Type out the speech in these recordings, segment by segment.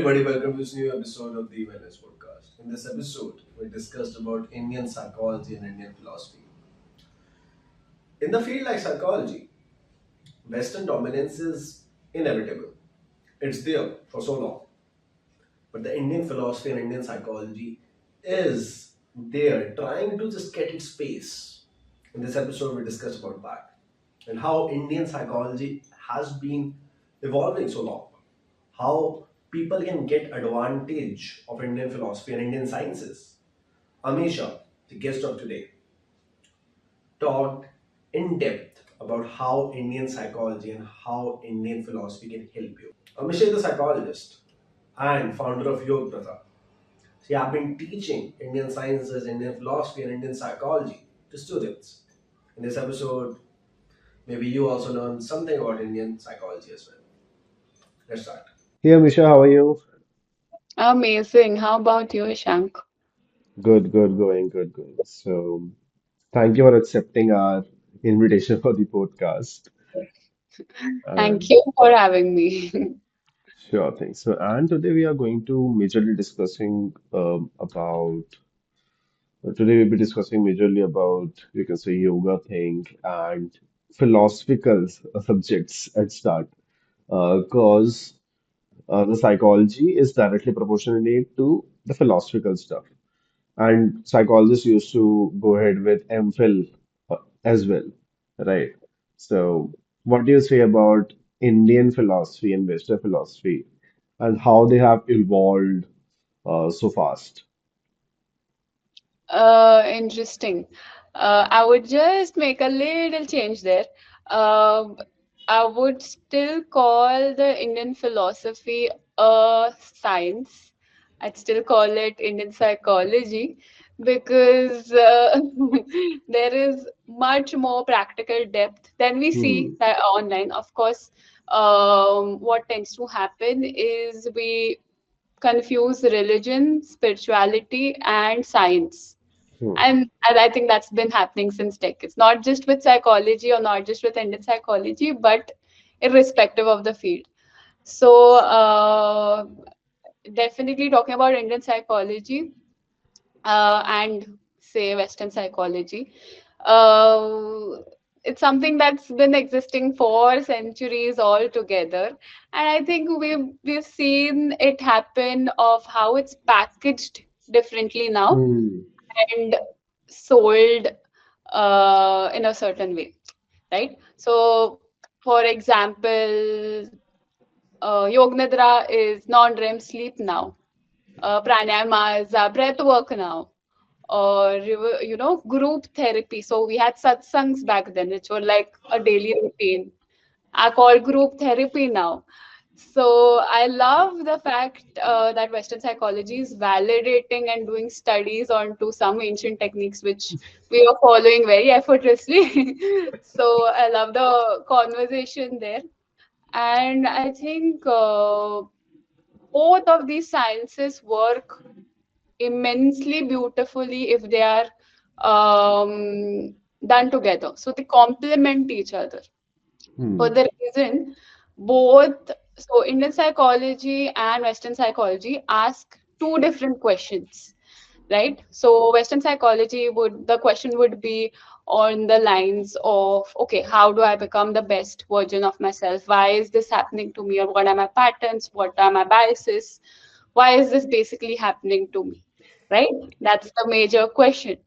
everybody, welcome to this new episode of the Wellness Podcast. In this episode, we discussed about Indian psychology and Indian philosophy. In the field like psychology, Western dominance is inevitable. It's there for so long. But the Indian philosophy and Indian psychology is there trying to just get its space. In this episode, we discuss about that and how Indian psychology has been evolving so long. How people can get advantage of Indian philosophy and Indian sciences. Amisha, the guest of today, talked in depth about how Indian psychology and how Indian philosophy can help you. Amisha is a psychologist and founder of Yog Pratha. She has been teaching Indian sciences, Indian philosophy, and Indian psychology to students. In this episode, maybe you also learn something about Indian psychology as well. Let's start. Hey Amisha, how are you? Amazing. How about you, Shank? Good going. So, thank you for accepting our invitation for the podcast. Thank And you for having me. sure thing. And today we are going to majorly discussing today we'll be discussing majorly about, you can say, yoga thing and philosophical subjects at start. Because the psychology is directly proportionate to the philosophical stuff. And psychologists used to go ahead with MPhil as well, right? So, what do you say about Indian philosophy and Western philosophy and how they have evolved so fast? Interesting. I would just make a little change there. Um I would still call the Indian philosophy a science. I'd still call it Indian psychology because there is much more practical depth than we see Hmm. that online. Of course, what tends to happen is we confuse religion, spirituality, and science. Hmm. And I think that's been happening since decades, not just with psychology or not just with Indian psychology, but irrespective of the field. So, definitely talking about Indian psychology and say Western psychology. Uh, it's something that's been existing for centuries altogether, and I think we've seen it happen of how it's packaged differently now Hmm. and sold in a certain way, right? So, for example, Yog Nidra is non-REM sleep now. Pranayama is breath work now, or group therapy. So we had satsangs back then, which were like a daily routine. I call group therapy now. So I love the fact that Western psychology is validating and doing studies onto some ancient techniques which we are following very effortlessly. So I love the conversation there. And I think both of these sciences work immensely beautifully if they are done together. So they complement each other for Hmm. the reason both. So Indian psychology and Western psychology ask two different questions, right? So Western psychology would the question would be on the lines of, okay, how do I become the best version of myself? Why is this happening to me? Or what are my patterns? What are my biases? Why is this basically happening to me? Right? That's the major question.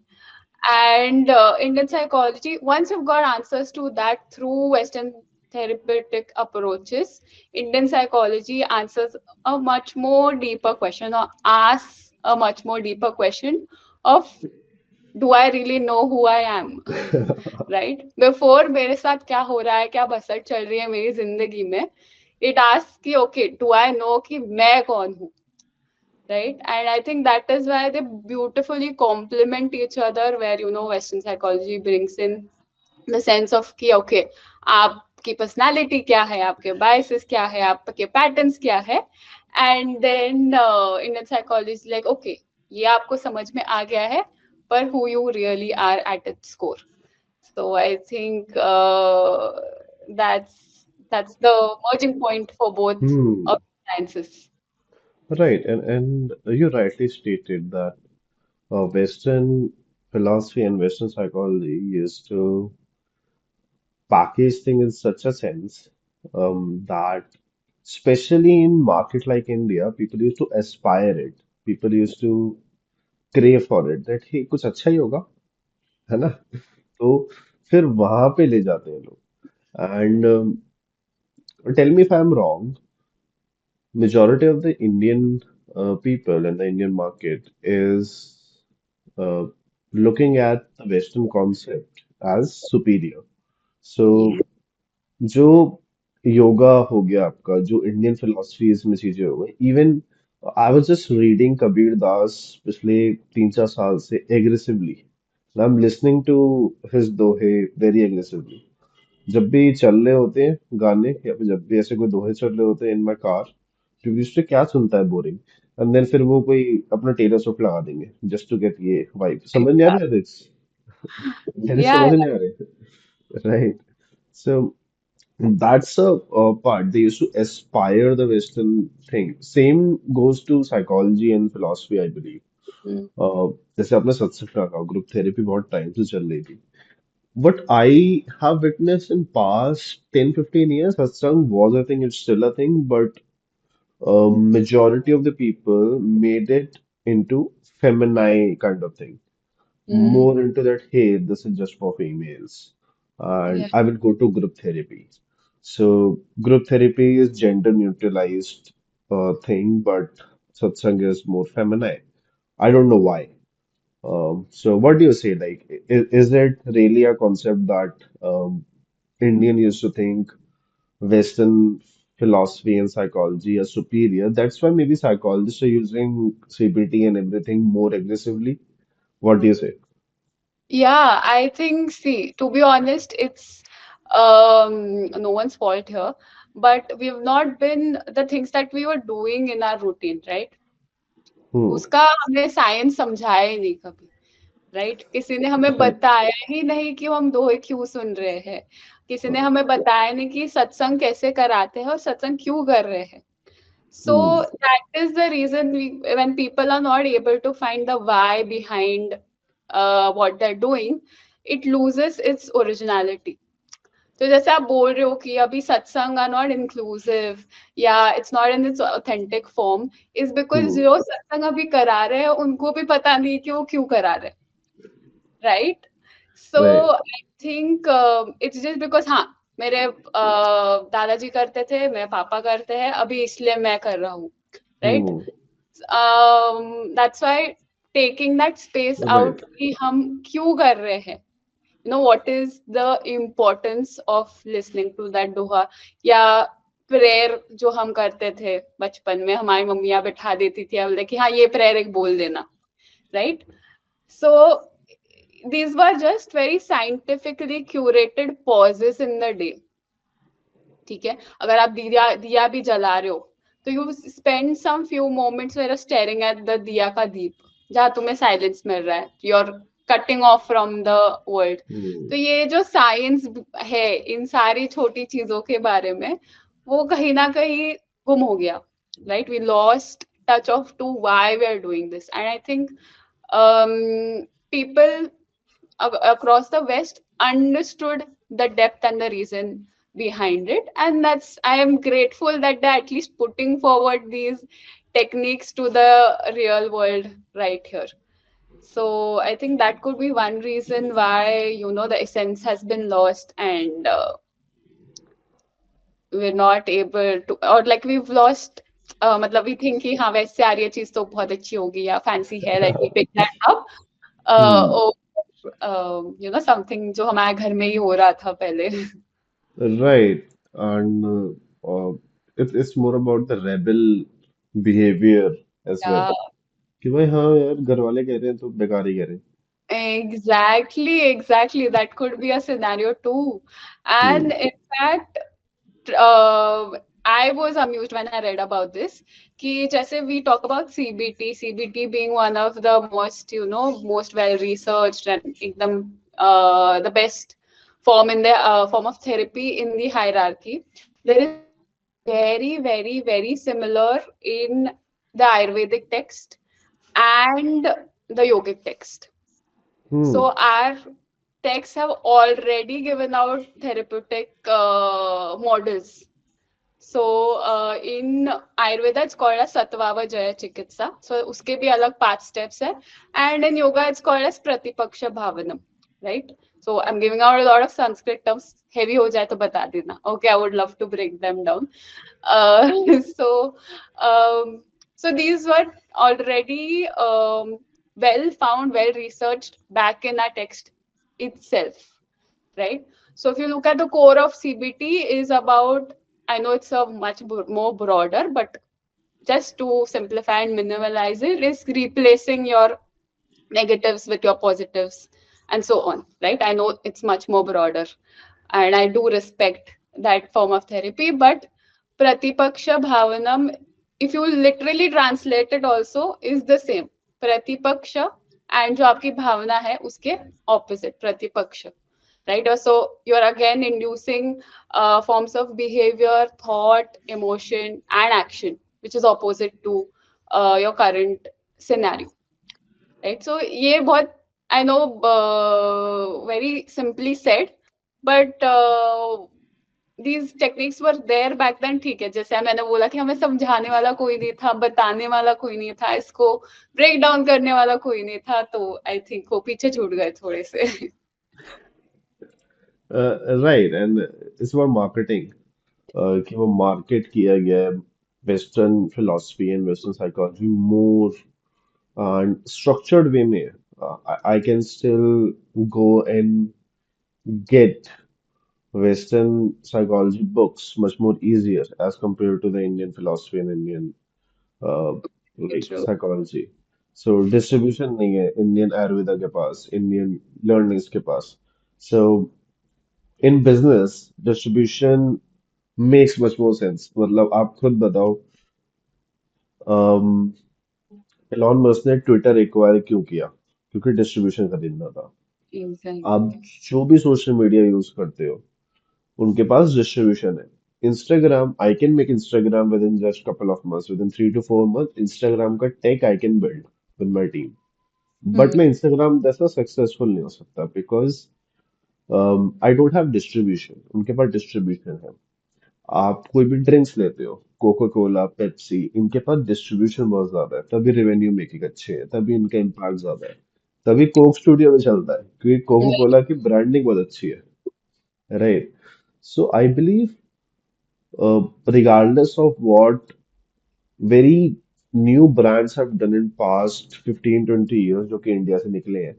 And Indian psychology, once you've got answers to that through Western therapeutic approaches, Indian psychology answers a much more deeper question or asks a much more deeper question of, do I really know who I am? Right? Before मेरे साथ क्या हो रहा है, क्या बसर चल रही है मेरी जिंदगी में, it asks कि okay, do I know कि मैं कौन हूँ? Right? And I think that is why they beautifully complement each other, where Western psychology brings in the sense of कि okay, आपकी personality क्या है, आपके biases क्या है, आपके patterns क्या है, and then Indian psychology is like okay, ये आपको समझ में आ गया है, पर who you really are at its core. So I think that's the merging point for both Hmm. of the sciences. Right, and you rightly stated that Western philosophy and Western psychology used to package things in such a sense that, especially in market like India, people used to aspire it. People used to crave for it. That hey, कुछ अच्छा ही होगा, है ना? तो फिर वहां पे ले जाते हैं लोग. And tell me if I'm wrong. Majority of the Indian people in the Indian market is uh, looking at the Western concept as superior. Yeah. So जो योगा हो गया आपका, जो इंडियन फिलोसफीज में चीजें हो गई, even I was just reading Kabir Das पिछले 3-4 साल से aggressively. I am listening to his दोहे वेरी एग्रेसिवली. जब भी चल रहे होते हैं गाने, या फिर जब भी ऐसे कोई दोहे चल रहे होते हैं इन माई कार, क्योंकि उससे क्या सुनता है बोरिंग. एंड देन फिर वो कोई अपना टेलर स्विफ्ट लगा देंगे जस्ट टू गेट ये वाइब. समझ नहीं आ रही है? Lyrics Yeah. समझ नहीं आ रहे, right? So that's a part. They used to aspire the Western thing. Same goes to psychology and philosophy, I believe. Mm, Uh, जैसे आपने सत्संग कहा, ग्रुप थेरेपी बहुत टाइम से चल रही थी. What I have witnessed in past 10-15 years, satsang was a thing, it's still a thing, but majority of the people made it into feminine kind of thing. mm, More into that, hey, this is just for females. And yeah. I will go to group therapy. So group therapy is gender neutralized thing, but satsang is more feminine. I don't know why. So what do you say? Like, is it really a concept that Indian used to think Western philosophy and psychology are superior? That's why maybe psychologists are using CBT and everything more aggressively. What do you say? Yeah, I think, see, to be honest, it's no one's fault here, but we've not been the things that we were doing in our routine, right? Hmm. उसका हमने science समझाया ही नहीं कभी, right? किसी ने हमें Right. बताया ही नहीं कि हम दोहे क्यों सुन रहे हैं, किसी ने हमें बताया नहीं कि सत्संग कैसे कराते हैं और सत्संग क्यों कर रहे हैं. So Hmm. that is the reason when people are not able to find the why behind what they're doing, it loses its originality. तो जैसे आप बोल रहे हो कि अभी सत्संग आर नॉट इंक्लूसिव या it's not in its authentic form, is because Hmm. जो सत्संग अभी करा रहे हैं उनको भी पता नहीं कि वो क्यों करा रहे हैं, right? So Right. I think it's just because, हाँ, मेरे दादाजी करते थे, मेरे पापा करते हैं, अभी इसलिए मैं कर रहा हूँ, right? Hmm. That's why taking that space Right. Out कि हम क्यों कर रहे हैं, what is the importance of listening to that doha या प्रेयर जो हम करते थे बचपन में, हमारी मम्मियाँ बिठा देती थी, बोले कि हाँ ये प्रेयर एक बोल देना, right? So these were just very scientifically curated pauses in the day. ठीक है, अगर आप दिया दिया भी जला रहे हो तो you spend some few moments where staring at the दिया का दीप, जहाँ तुम्हें साइलेंस मिल रहा है, you are cutting off from the world. Hmm. तो ये जो साइंस है इन सारी छोटी चीजों के बारे में, वो कहीं ना कहीं गुम हो गया, right? We lost touch of to why we are doing this, and I think people across the West understood the depth and the reason behind it. And that's, I am grateful that they're at least putting forward these techniques to the real world right here. So I think that could be one reason why, the essence has been lost, and we're not able to, or like we've lost, मतलब we think कि हाँ वैसे आ रही है चीज तो बहुत अच्छी होगी या fancy है, like we pick that up, Hmm. or something जो हमारे घर में ही हो रहा था पहले. Right. And it's more about the rebel behavior as well. Yeah, कि भाई हाँ यार, घर वाले कह रहे हैं तो बेकार ही कह रहे हैं. exactly. That could be a scenario too. Hmm. And in fact, uh, I was amused when I read about this. कि जैसे we talk about CBT being one of the most, most well researched and एकदम the best form in the form of therapy in the hierarchy. There is something very, very, very similar in the Ayurvedic text, and the yogic text. Hmm. So our texts have already given out therapeutic models. So in Ayurveda it's called as Satvava Jaya Chikitsa. So उसके भी अलग 5 steps है. And in yoga it's called as Pratipaksha Bhavanam, right? So I'm giving out a lot of Sanskrit terms. Heavy हो जाए तो बता देना. Okay, I would love to break them down. Uh, so um, so these were already well found, well researched back in our text itself, right? So if you look at the core of CBT is about, I know it's a much more broader, but just to simplify and minimalize it, is replacing your negatives with your positives and so on, right? I know it's much more broader and I do respect that form of therapy, but Pratipaksha Bhavanam, if you literally translate it also, is the same. Pratipaksha and जो आपकी भावना है उसके opposite प्रतिपक्ष, right? So you're again inducing forms of behavior, thought, emotion, and action, which is opposite to your current scenario, right? So ये बहुत I know very simply said, but these techniques were there back then. ठीक है, जैसे मैंने बोला कि हमें समझाने वाला कोई नहीं था, बताने वाला कोई नहीं था, इसको ब्रेक डाउन करने वाला कोई नहीं था, तो आई थिंक वो पीछे छूट गए थोड़े से. Right, and it's about marketing. कि वो market किया गया है Western philosophy and Western psychology more and structured way में. I can still go and get Western psychology books much more easier as compared to the Indian philosophy and Indian uh, like True. psychology. So distribution नहीं है Indian Ayurveda के पास, Indian learnings के पास. So in business, distribution makes much more sense. मतलब आप खुद बताओ Elon Musk ने Twitter acquire क्यों किया? क्योंकि डिस्ट्रीब्यूशन खरीदना था। आप Exactly. जो भी सोशल मीडिया यूज करते हो उनके पास डिस्ट्रीब्यूशन है। Instagram I can make Instagram within just couple of months within 3 to 4 months Instagram का tech I can build with my team but मैं Hmm. इंस्टाग्राम जैसा सक्सेसफुल नहीं हो सकता because I don't have distribution उनके पास distribution है। आप कोई भी ड्रिंक्स लेते हो कोका कोला पेप्सी इनके पास डिस्ट्रीब्यूशन बहुत ज्यादा है तभी रेवेन्यू मेकिंग अच्छे है तभी इनका इम्पैक्ट ज्यादा है तभी कोक स्टूडियो में चलता है क्योंकि कोका कोला की ब्रांडिंग बहुत अच्छी है right so I believe regardless of what very new brands have done in past 15-20 years जो कि इंडिया से निकले हैं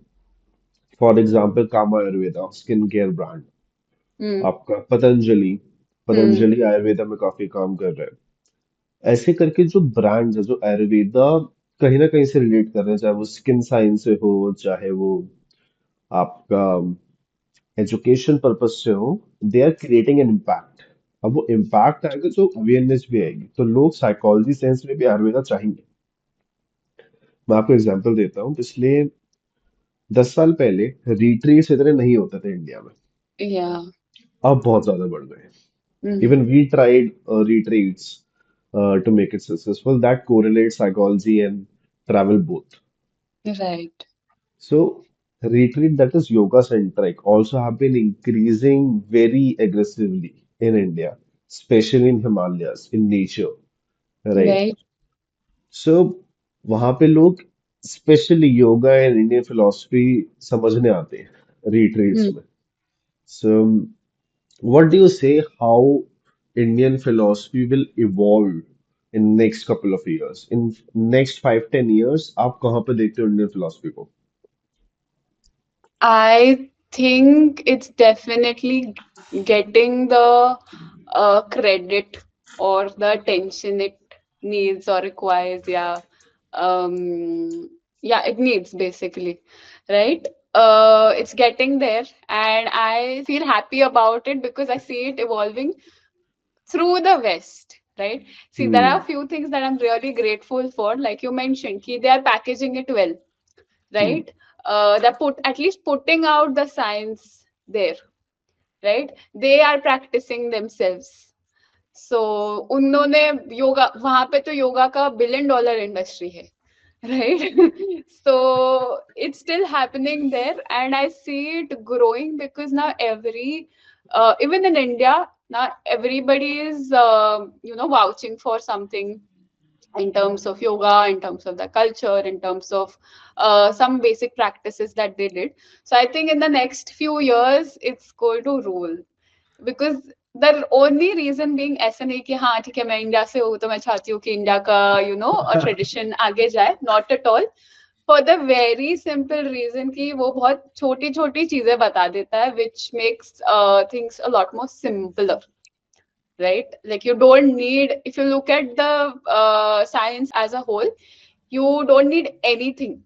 for example Kama Ayurveda skin care brand Hmm. आपका पतंजलि Hmm. पतंजलि आयुर्वेदा में काफी काम कर रहा है ऐसे करके जो ब्रांड्स है जो आयुर्वेदा कहीं ना कहीं से रिलेट कर रहे हैं चाहे वो स्किन साइंस से हो चाहे वो आपका एजुकेशन पर्पज से हो they are creating an impact अब वो इम्पैक्ट आएगा तो अवेयरनेस भी आएगी तो लोग साइकोलॉजी सेंस में भी आयुर्वेदा चाहेंगे मैं आपको एग्जांपल देता हूँ पिछले 10 साल पहले रिट्रीट्स इतने नहीं होते थे इंडिया में Yeah. अब बहुत ज्यादा बढ़ गए हैं Hmm. even we tried retreats to make it successful that correlates psychology and travel both. Right. So retreat that is yoga centric also have been increasing very aggressively in India, especially in Himalayas, in nature, right? Right. So वहाँ पे लोग specially yoga and Indian philosophy समझने आते हैं retreats Hmm. में सो what do you say how Indian philosophy will evolve in next couple of years? In next 5-10 years, आप कहाँ पे देखते हो Indian philosophy को? I think it's definitely getting the credit or the attention it needs or requires. Yeah, yeah, it needs basically, right? It's getting there, and I feel happy about it because I see it evolving through the West. Right. See, there are a Hmm. few things that I'm really grateful for. Like you mentioned, they are packaging it well, Hmm. right? They're at least putting out the science there, right? They are practicing themselves. सो उन्होंने योगा, वहां पे तो योगा का $1 billion industry है, right? So it's still happening there, and I see it growing because now even in India, now everybody is vouching for something in terms of yoga, in terms of the culture, in terms of some basic practices that they did. So I think in the next few years it's going to rule, because the only reason being ऐसा नहीं कि हाँ ठीक है मैं India से हूँ तो मैं चाहती हूँ कि इंडिया का ट्रेडिशन आगे जाए, not at all. For the very simple reason कि वो बहुत छोटी छोटी चीजें बता देता है, which makes things a lot more simpler, right? Like you don't need, if you look at the science as a whole, you don't need anything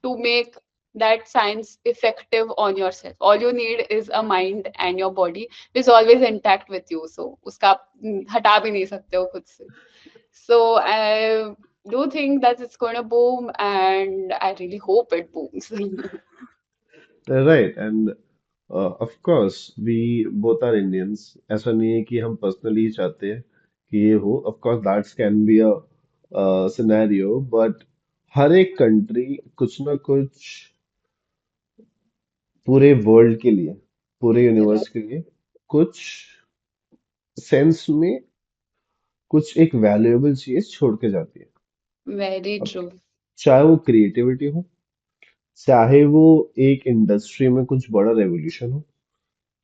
to make that science effective on yourself. All you need is a mind and your body which is always intact with you. So uska आप हटा भी नहीं सकते हो खुद से. So I do think that it's going to boom, and I really hope it booms. Right, and of course, we both are Indians. ऐसा नहीं है कि हम personally चाहते हैं कि ये हो. Of course, that can be a scenario, but हर एक country कुछ ना कुछ पूरे वर्ल्ड के लिए, पूरे Right. यूनिवर्स के लिए कुछ सेंस में कुछ एक वैल्यूएबल चीज छोड़ के जाती है. Very अब true. चाहे वो क्रिएटिविटी हो, चाहे वो एक इंडस्ट्री में कुछ बड़ा रेवोल्यूशन हो,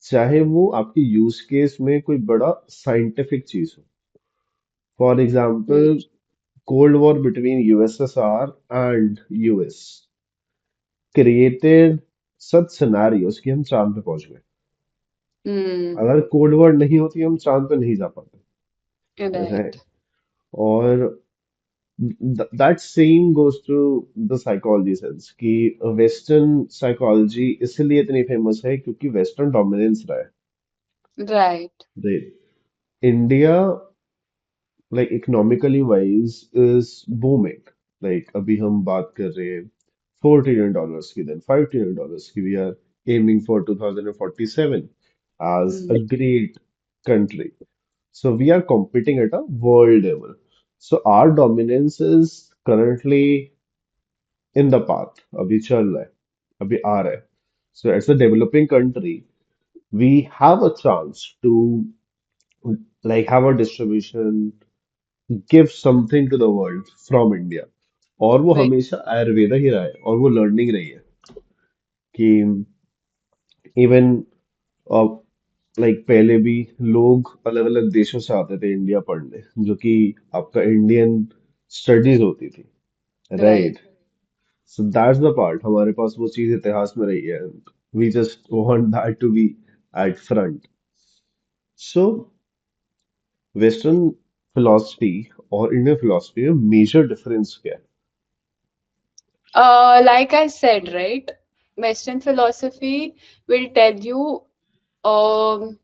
चाहे वो आपकी यूज केस में कोई बड़ा साइंटिफिक चीज हो. For Very example, cold war between USSR and US created such scenarios कि हम चांद पे पहुंच गए. true. अगर कोल्ड वॉर नहीं होती हम चांद पे नहीं जा पाते. Right. राइट. और that same goes to the psychology sense कि वेस्टर्न साइकोलॉजी इसलिए इतनी फेमस है क्योंकि वेस्टर्न डोमिनेंस रहा Right. है. India like economically wise is booming. Like अभी हम बात कर रहे हैं $4 trillion की, then $5 trillion की. We are aiming for 2047 as Mm. a great country. So we are competing at a world level. So our dominance is currently in the path. अभी चल रहा है, अभी आ रहा है. So as a developing country, we have a chance to like have a distribution, give something to the world from India. और वो Right. हमेशा आयुर्वेदा ही रहा है और वो लर्निंग रही है कि इवन लाइक पहले भी लोग अलग अलग देशों से आते थे इंडिया पढ़ने, जो कि आपका इंडियन स्टडीज होती थी. Right. Right. So that's the part, हमारे पास वो चीज इतिहास में रही है. We just want that to be at front. So western philosophy और इंडियन फिलोसफी में मेजर डिफरेंस क्या Like I said, right? Western philosophy will tell you um,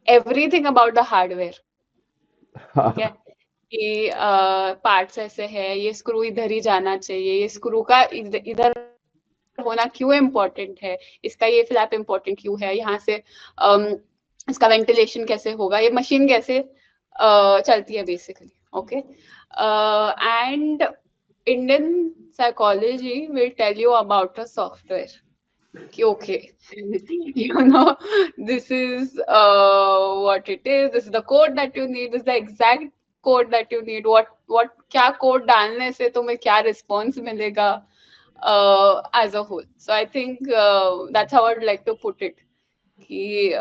everything about the hardware. है? ठीक है, कि पार्ट्स ऐसे है, ये स्क्रू इधर ही जाना चाहिए, ये स्क्रू का इधर होना क्यों इम्पोर्टेंट है, इसका ये फ्लैप इम्पोर्टेंट क्यों है, यहाँ से इसका वेंटिलेशन कैसे होगा, ये मशीन कैसे चलती है basically. Okay. And Indian psychology will tell you about a software. Okay, this is what it is. This is the code that you need. This is the exact code that you need. What क्या code डालने से तुम्हें क्या response मिलेगा as a whole. So I think that's how I'd like to put it. कि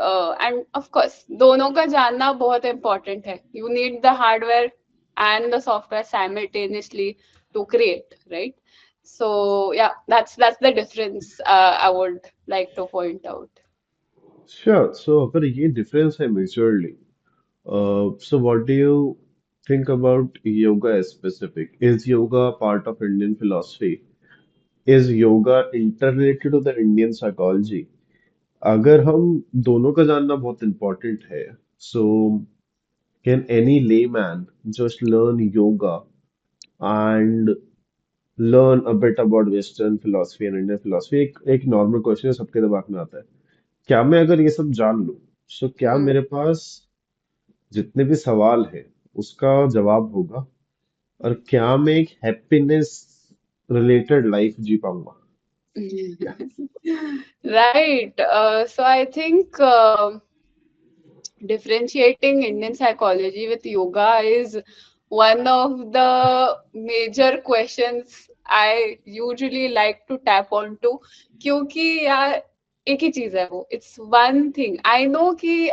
and of course दोनों का जानना बहुत important है. You need the hardware and the software simultaneously to create, right? So yeah, that's the difference I would like to point out. Sure. So अगर ये difference है majorly, so what do you think about yoga as specific? Is yoga part of Indian philosophy? Is yoga interrelated to the Indian psychology? अगर हम दोनों का जानना बहुत important है, so can any layman just learn yoga and learn a bit about Western philosophy and Indian philosophy? एक normal question है, सबके दिमाग में आता है. क्या मैं अगर ये सब जान लूं, so क्या Hmm. मेरे पास जितने भी सवाल है उसका जवाब होगा, और क्या मैं एक हैप्पीनेस रिलेटेड लाइफ जी पाऊंगा। Right. So I think differentiating Indian psychology with yoga is one of the major questions I usually like to tap onto. क्योंकि यार एक ही चीज है वो, it's one thing. I know कि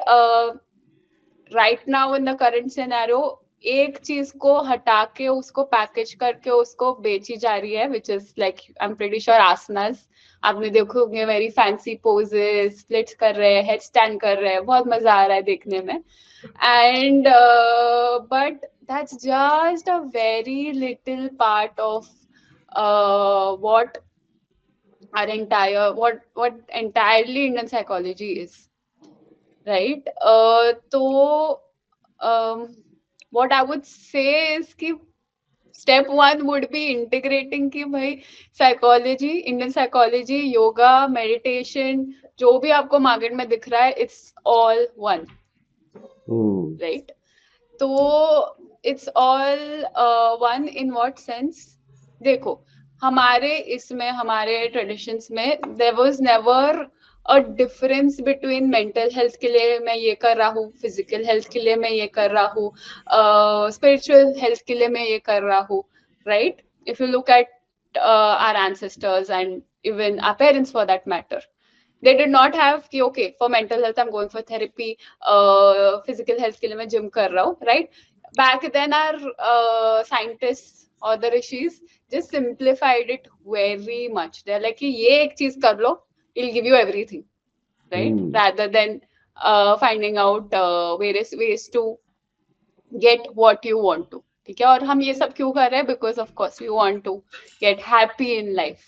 right now in the current scenario एक चीज को हटा के उसको पैकेज करके उसको बेची जा रही है, which is like I am pretty sure आसनास. आपने देखोगे वेरी फैंसी पोजेस, स्प्लिट्स कर रहे हैं, हेड स्टैंड कर रहे हैं, बहुत मजा आ रहा है देखने में. And but that's just a very little part of what our entire what entirely Indian psychology is, right? So what I would say is कि step one would be integrating कि भाई psychology, Indian psychology, yoga, meditation, जो भी आपको market में दिख रहा है, it's all one, hmm right? तो it's all one in what sense. देखो, हमारे इसमें हमारे ट्रेडिशंस में there was never a difference between mental health के लिए मैं ये कर रहा हूँ, फिजिकल हेल्थ के लिए मैं ये कर रहा हूँ, स्पिरिचुअल हेल्थ के लिए मैं ये कर रहा हूँ, right? If you look at our ancestors and even our parents for that matter, they did not have कि okay for mental health I'm going for therapy, physical health के लिए मैं gym कर रहा हूँ, right? Back then our scientists or the rishis just simplified it very much. They're like कि ये एक चीज कर लो, it'll give you everything, right? Hmm Rather than finding out various ways to get what you want to. ठीक है, और हम ये सब क्यों कर रहे हैं? Because of course we want to get happy in life,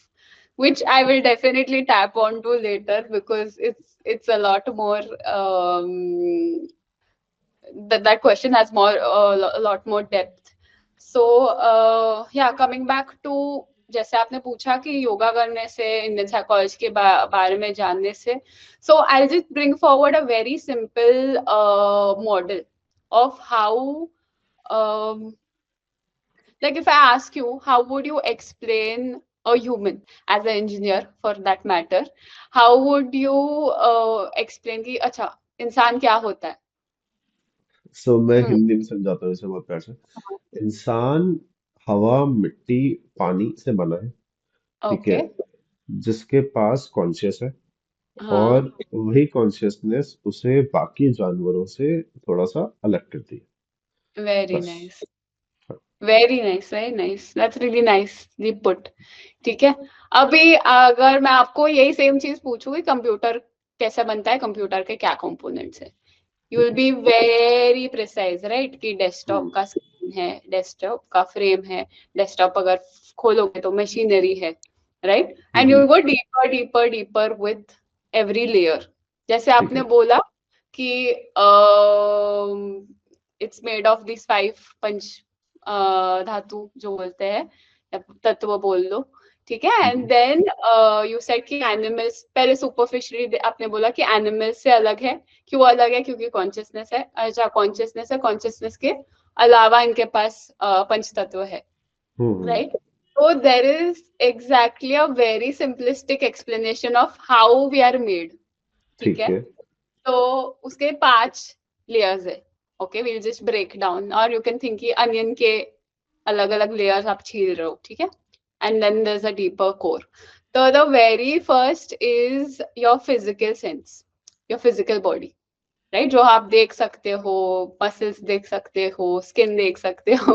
which I will definitely tap on to later because it's a lot more that question has more a lot more depth. So yeah, coming back to जैसे आपने पूछा कि योगा करने से, Indian psychology के बारे में जानने से, so I'll just bring forward a very simple model of how like if I ask you, how would you explain a human as an engineer for that matter? How would you explain कि अच्छा इंसान क्या होता है? सो मैं हम्म. हिंदी में समझाता हूँ इसे बहुत प्यार से। इंसान हवा, मिट्टी, पानी से बना है। ठीक है, ओके. जिसके पास कॉन्शियस है, हाँ. और वही कॉन्शियसनेस उसे बाकी जानवरों से थोड़ा सा अलग करती है। वेरी बस। Nice. Very nice, very nice, that's really nicely put. ठीक है. अभी अगर मैं आपको यही सेम चीज पूछूंगी, कंप्यूटर कैसे बनता है, कंप्यूटर के क्या कंपोनेंट्स है, यू विल ठीक है। Be very precise, right? कि डेस्कटॉप हम्म का स्क्रीन है, डेस्कटॉप का फ्रेम है, डेस्कटॉप अगर खोलोगे तो मशीनरी है, right? And you hmm, go deeper deeper deeper with every layer. जैसे ठीक आपने है। बोला कि it's made of this five पंच धातु जो बोलते हैं, या तत्व बोल लो, ठीक है. And hmm then you said कि एनिमल्स, पहले सुपरफिशियली आपने बोला कि एनिमल्स से अलग है. क्यों अलग है? क्योंकि कॉन्शियसनेस है. अच्छा, कॉन्शियसनेस है, कॉन्शियसनेस के अलावा इनके पास पंच तत्व है, हम्म, right? So there is exactly a very simplistic explanation of how we are made. ठीक ठीक है. है। तो उसके 5 लेयर्स है. Okay, we'll just break down, और यू कैन थिंक कि अनियन के अलग अलग लेयर्स आप छील रहे हो, ठीक है. And then there is a deeper core. तो the very first is your physical sense, your physical body, right? जो आप देख सकते हो, मसल्स देख सकते हो, स्किन देख सकते हो,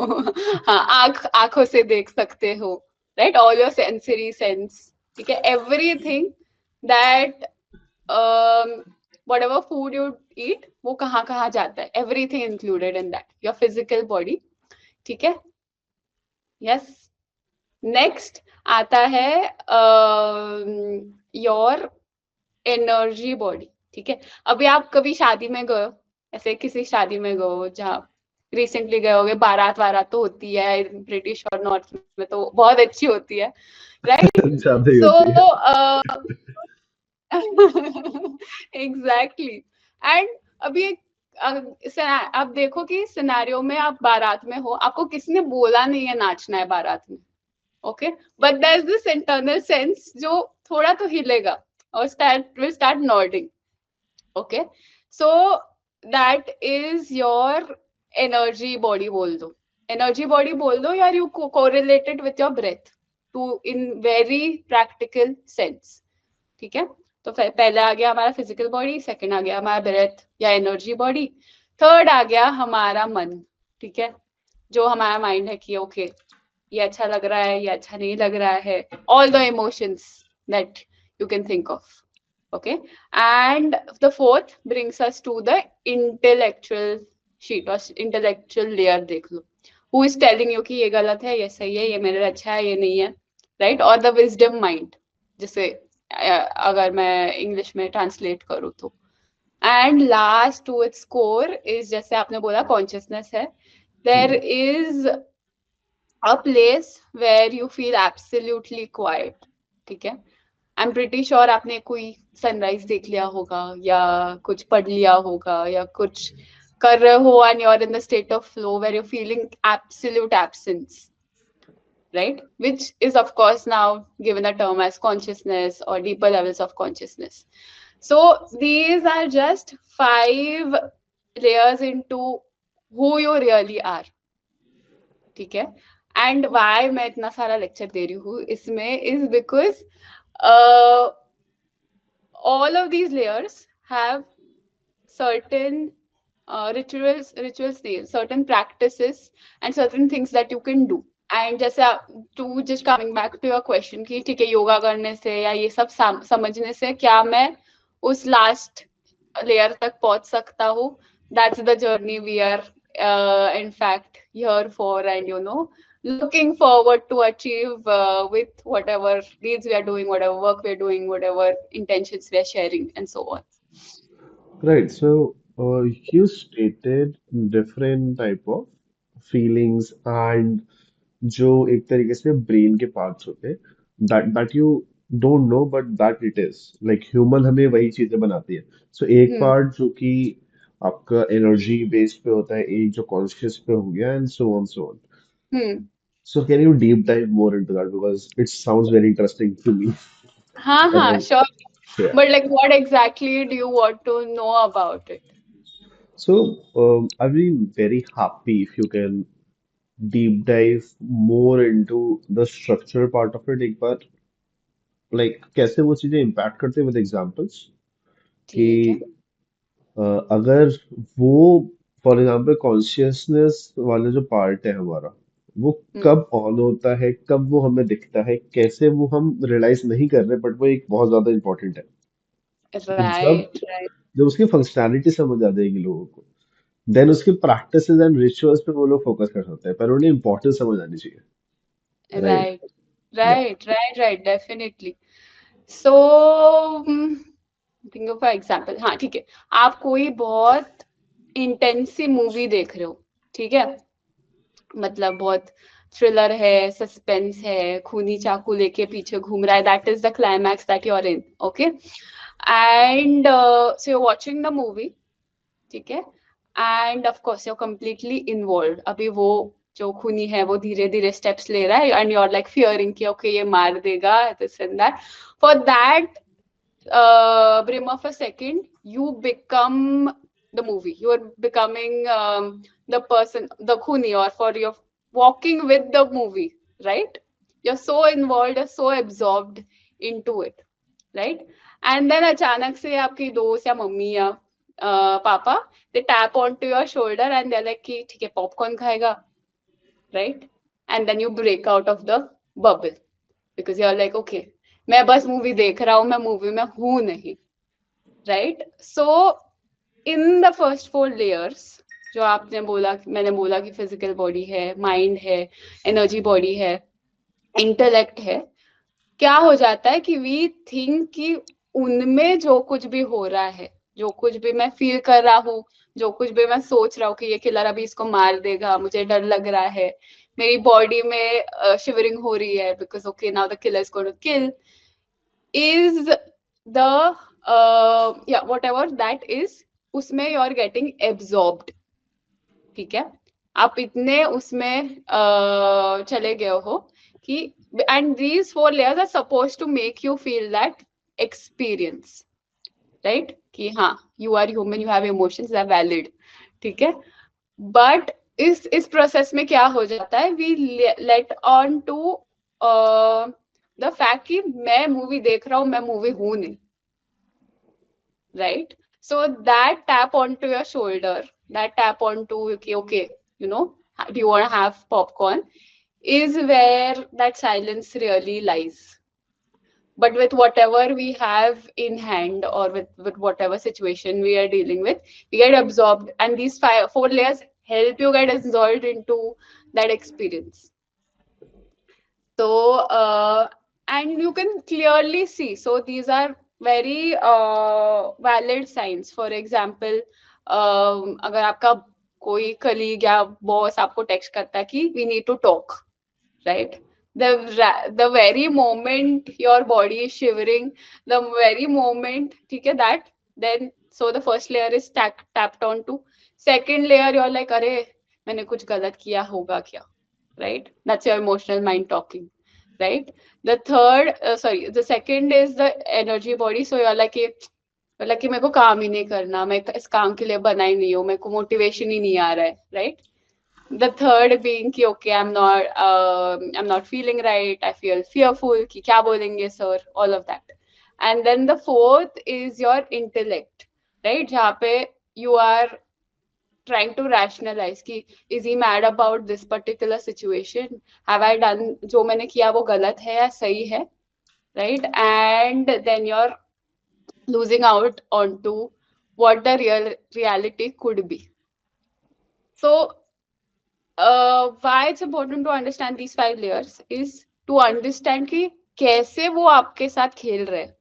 हाँ, आंखों से देख सकते हो, right? All your sensory sense, ठीक है. Everything that whatever food you eat, वो कहाँ कहाँ जाता है, everything included in that your physical body. ठीक है. Yes. Next आता है your energy body. ठीक है. अभी आप कभी शादी में गए हो, ऐसे किसी शादी में गए हो जहाँ रिसेंटली गए होगे, बारात वारात तो होती है ब्रिटिश और नॉर्थ में, तो बहुत अच्छी होती है, राइट? ज्यादा ही सो होती है। एग्जैक्टली. एंड अभी एक अब देखो कि सिनेरियो में आप बारात में हो, आपको किसने बोला नहीं है नाचना है बारात में, okay, but there is this internal sense जो थोड़ा तो हिलेगा और start nodding, okay, so that is your energy body बोल दो, एनर्जी बॉडी बोल दो, यार you correlated with your breath to in very practical sense, ठीक है। तो पहले आ गया हमारा फिजिकल बॉडी, सेकंड आ गया हमारा ब्रेथ या एनर्जी बॉडी, थर्ड आ गया हमारा मन, ठीक है, जो हमारा माइंड है कि ओके ये अच्छा लग रहा है, ये अच्छा नहीं लग रहा है, all the emotions that you can think of, okay, and the fourth brings us to the intellectual sheet or intellectual layer, देख लो, who is telling you कि ये गलत है, ये सही है, ये मेरे लिए अच्छा है, ये नहीं है, right, और the wisdom mind, जिसे अगर मैं इंग्लिश में ट्रांसलेट करूँ तो, and last to its core is, जैसे आपने बोला कॉन्शियसनेस है, there is a place where you feel absolutely quiet, ठीक है। आई एम प्रिटी श्योर आपने कोई सनराइज देख लिया होगा या कुछ पढ़ लिया होगा या कुछ कर रहे हो and you are in the state of flow where you feeling absolute absence, right, which is of course now given a term as consciousness or deeper levels of consciousness. So these are just 5 layers into who you really are, ठीक है। And Y मैं इतना सारा lecture दे रही हूँ इसमें is because all of these layers have certain rituals, certain practices and certain things that you can do. And जैसे to just coming back to your question कि ठीक है योगा करने से या ये सब समझने से क्या मैं उस लास्ट लेयर तक पहुंच सकता हूँ, that's the journey we are in fact here for, and you know, looking forward to achieve with whatever deeds we are doing, whatever work we are doing, whatever intentions we are sharing and so on. Right. So, you stated different type of feelings and जो एक तरीके से brain के parts होते हैं that you don't know but that it is like human हमें वही चीजें बनाती है. So एक Hmm. पार्ट जो कि आपका एनर्जी बेस पे होता है, एक जो कॉन्शियस पे हो गया and so on so on. Hmm. So can you deep dive more into that because it sounds very interesting to me. And हाँ, I, sure. yeah. But like, what exactly do you want to know about it? So I'd be very happy if you can deep dive more into the structure part of it एक बार like कैसे वो चीजें impact करते हैं with examples कि ठीक है. अगर वो फॉर एग्जांपल कॉन्शियसनेस वाला जो पार्ट है हमारा वो Hmm. कब ऑन होता है, कब वो हमें दिखता है, कैसे वो हम रियलाइज नहीं कर रहे बट वो एक बहुत ज्यादा इंपॉर्टेंट है. तो जब Right, right, जब उसकी फंक्शनैलिटी समझ आ जाएगी लोगों को देन उसकी प्रैक्टिसेस एंड रिचुअल्स पे वो लोग फोकस कर सकते हैं पर उन्हें इंपॉर्टेंस समझ आनी चाहिए. राइट. right, या. right, right, right, definitely. So, think of an example. हाँ, ठीक है. आप कोई बहुत इंटेंस सी मूवी देख रहे हो, ठीक है, मतलब बहुत थ्रिलर है, सस्पेंस है, खूनी चाकू लेके पीछे घूम रहा है, that is the climax that you are in, okay, and so you watching the movie, ठीक है, and of course you are completely involve, अभी वो जो खूनी है वो धीरे धीरे स्टेप्स ले रहा है and you are like fearing कि ओके ये मार देगा, this and that, for that brim of a second, you become the movie. You are becoming the person, the khuni, or for you're walking with the movie, right? You're so involved, you're so absorbed into it, right? And then अचानक से आपकी दोस्त या mummy या पापा they tap onto your shoulder and they're like कि ठीक है पॉपकॉर्न खाएगा, right? And then you break out of the bubble because you're like okay मैं बस मूवी देख रहा हूँ, मैं मूवी में हूँ नहीं, right? So in the first 4 layers जो आपने बोला, मैंने बोला कि फिजिकल बॉडी है, माइंड है, एनर्जी बॉडी है, इंटेलेक्ट है, क्या हो जाता है कि वी थिंक कि उनमें जो कुछ भी हो रहा है, जो कुछ भी मैं फील कर रहा हूँ, जो कुछ भी मैं सोच रहा हूँ कि ये किलर अभी इसको मार देगा, मुझे डर लग रहा है, मेरी बॉडी में शिवरिंग हो रही है because okay now the killer is going to kill, is the yeah whatever that is उसमें यू आर गेटिंग एब्जॉर्ब्ड, ठीक है। आप इतने उसमें चले गए हो कि, and these 4 layers are suppose to make you feel that experience, right, कि हाँ you are human, you have emotions, are valid, ठीक है। बट इस प्रोसेस में क्या हो जाता है, we let on to the fact कि मैं मूवी देख रहा हूँ, मैं मूवी हूं नहीं, right? So that tap onto your shoulder, that tap onto, okay, you know, do you want to have popcorn? Is where that silence really lies. But with whatever we have in hand, or with whatever situation we are dealing with, we get absorbed, and these 4 layers help you get absorbed into that experience. So, and you can clearly see. So these are very valid signs. For example, अगर आपका कोई colleague या boss आपको text करता है कि we need to talk, right? The very moment your body is shivering, the very moment, ठीक है, that then so the first layer is tapped on to. Second layer you're like, अरे मैंने कुछ गलत किया होगा क्या, right? That's your emotional mind talking, right? The third, sorry, the second is the energy body. So you're like, मतलब कि मेरे को काम ही नहीं करना, मैं इस काम के लिए बना ही नहीं हूँ, मेरे को मोटिवेशन ही नहीं आ रहा है, right? The third being कि okay, I'm not feeling right, I feel fearful कि क्या बोलेंगे sir, all of that. And then the fourth is your intellect, right? जहाँ पे you are trying to rationalize कि is he mad about this particular situation, have I done, जो मैंने किया वो गलत है या सही है, right? And then you're losing out onto what the reality could be. So why it's important to understand these 5 layers is to understand कि कैसे वो आपके साथ खेल रहे हैं,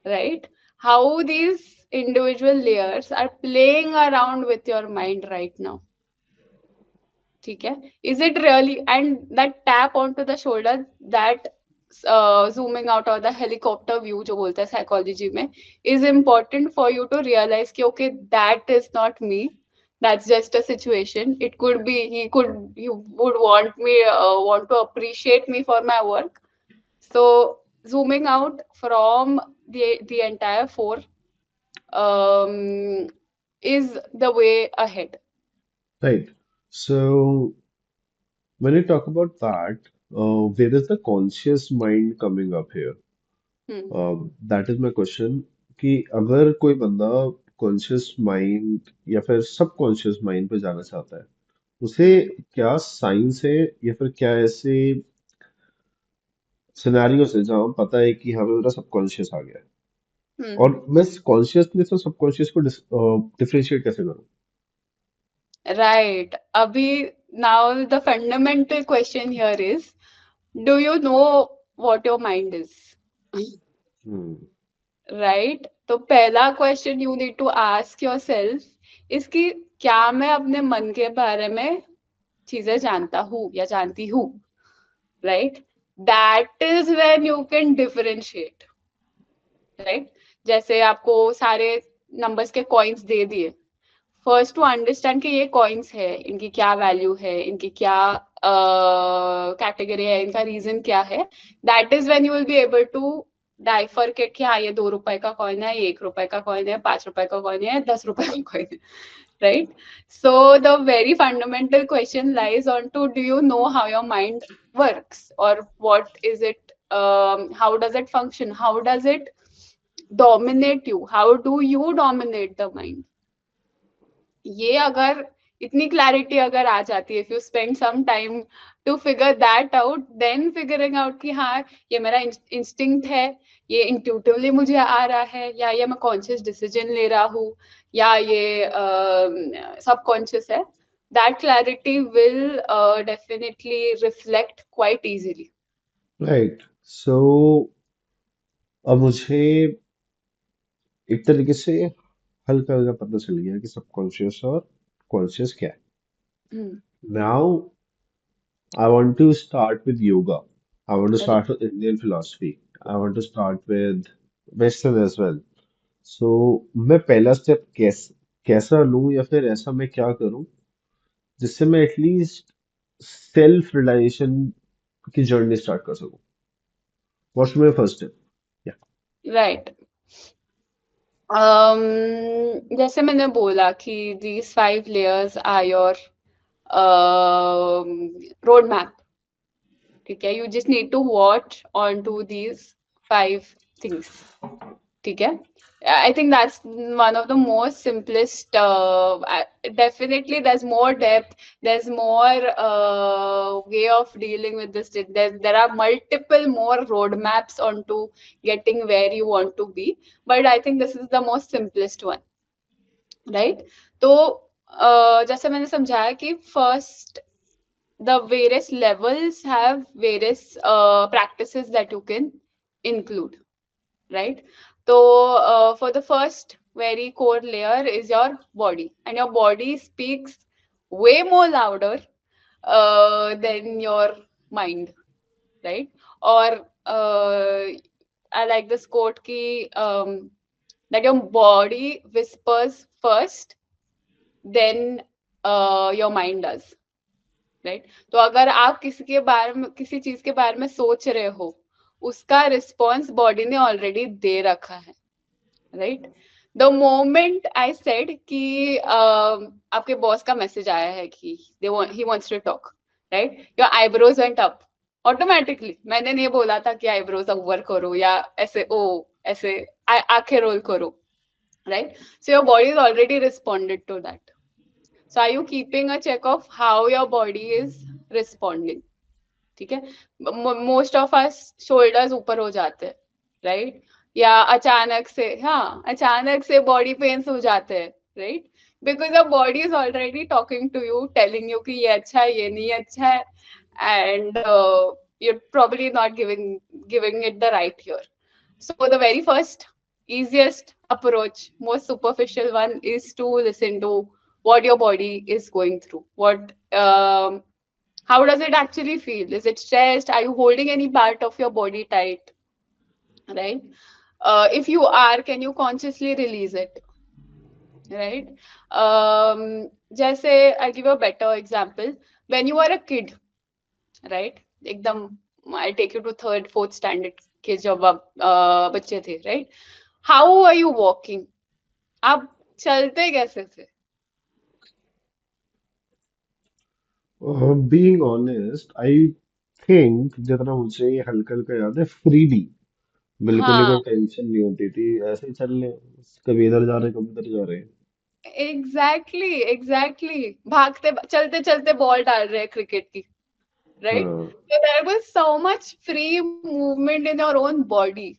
right? How these individual layers are playing around with your mind right now. ठीक है, is it really, and that tap onto the shoulder, that zooming out or the helicopter view जो बोलते हैं psychology में, is important for you to realize कि okay, that is not me, that's just a situation. It could be he would want to appreciate me for my work. So zooming out from the entire four um, is the way ahead. Right. So when you talk about that, where is the conscious mind coming up here? Hmm. That is my question कि अगर कोई बंदा conscious mind या फिर subconscious mind पे जाना चाहता है, उसे Hmm. क्या साइंस है या फिर क्या ऐसे सिनेरियोस है जहाँ पता है कि हमें मेरा सबकॉन्शियस आ गया है, Hmm. और मैं कॉन्शियसनेस और सबकॉन्शियस को डिफरेंशिएट कैसे करूँ? Right. Abhi, now the fundamental question here is, do you know what your mind is? Hmm. Right? तो पहला question you need to ask yourself is कि क्या मैं अपने मन के बारे में चीजें जानता हूँ या जानती हूँ? Right? That is when you can differentiate. Right? जैसे आपको सारे नंबर्स के कॉइन्स दे दिए, फर्स्ट टू अंडरस्टैंड कि ये कॉइन्स है, इनकी क्या वैल्यू है, इनकी क्या कैटेगरी है, इनका रीजन क्या है, that is when you will be able to bifurcate कि हाँ ये 2 रुपए का कॉइन है, ये 1 रुपए का कॉइन है, 5 रुपए का कॉइन है, 10 रुपए का कॉइन है, right? So the very fundamental question lies on to do you know how your mind works, और what is it, how does it function, how does it dominate you, how do you dominate the mind? ये अगर इतनी clarity अगर आ जाती है, if you spend some time to figure that out, then figuring out कि हाँ ये मेरा इंस्टिंक्ट है, ये इंट्यूटिवली मुझे आ रहा है, या ये मैं कॉन्शियस डिसीजन ले रहा हूँ, या ये सबकॉन्शियस है, that clarity will definitely reflect quite easily. Right. सो अब मुझे एक तरीके से हल्का हल्का पता चल गया कि सबकॉन्शियस और कॉन्शियस क्या है। Now I want to start with yoga. I want to start with Indian philosophy. I want to start with Western as well. सो मैं पहला स्टेप कैसा लूं या फिर ऐसा मैं क्या करूं जिससे मैं एटलीस्ट सेल्फ रियलाइजेशन की जर्नी स्टार्ट कर सकूं. What's my first step? Yeah. Right. जैसे मैंने बोला कि these 5 layers are your road map. ठीक है, you just need to watch on to these 5 things. ठीक है. I think that's one of the most simplest. Definitely, there's more depth. There's more way of dealing with this. There are multiple more roadmaps onto getting where you want to be. But I think this is the most simplest one, right? तो जैसे मैंने समझाया कि first the various levels have various practices that you can include, right? So for the first very core layer is your body, and your body speaks way more louder than your mind, right? Or I like this quote ki that your body whispers first, then your mind does, right. तो अगर आप किसी के बारे में, किसी चीज के बारे में सोच रहे हो, उसका रिस्पॉन्स बॉडी ने ऑलरेडी दे रखा है, right. The moment I said कि आपके बॉस का मैसेज आया है कि he wants to talk, right, your eyebrows went up automatically. मैंने नहीं बोला था कि आईब्रोज ओवर करो या ऐसे ओ ऐसे आंखें रोल करो, right. So your body is already responded to that. So are you keeping a check of how your body is responding? ठीक है. मोस्ट ऑफ अस शोल्डर्स ऊपर हो जाते हैं, राइट, या अचानक से, हाँ, अचानक से बॉडी पेन्स हो जाते हैं, right, because your body is already talking to you, telling you कि ये अच्छा है, ये नहीं अच्छा है, and you're probably not giving it the right ear. So the very first easiest approach, most superficial one, is to listen to what your body is going through. How does it actually feel? Is it stressed? Are you holding any part of your body tight? Right? If you are, can you consciously release it? Right? जैसे I'll give you a better example. When you are a kid, right? एकदम I'll take you to third, fourth standard के जब आप बच्चे थे, right? How are you walking? आप चलते कैसे थे? बीइंग ऑनेस्ट आई थिंक जितना मुझे ये हल्का हल्का याद है, फ्रीली, बिल्कुल ही हाँ, कोई टेंशन नहीं होती थी, ऐसे ही चल ले, कभी इधर जा रहे कभी उधर जा रहे. एग्जैक्टली भागते चलते चलते बॉल डाल रहे हैं क्रिकेट की, राइट. हाँ. So there was so much free movement in your own body.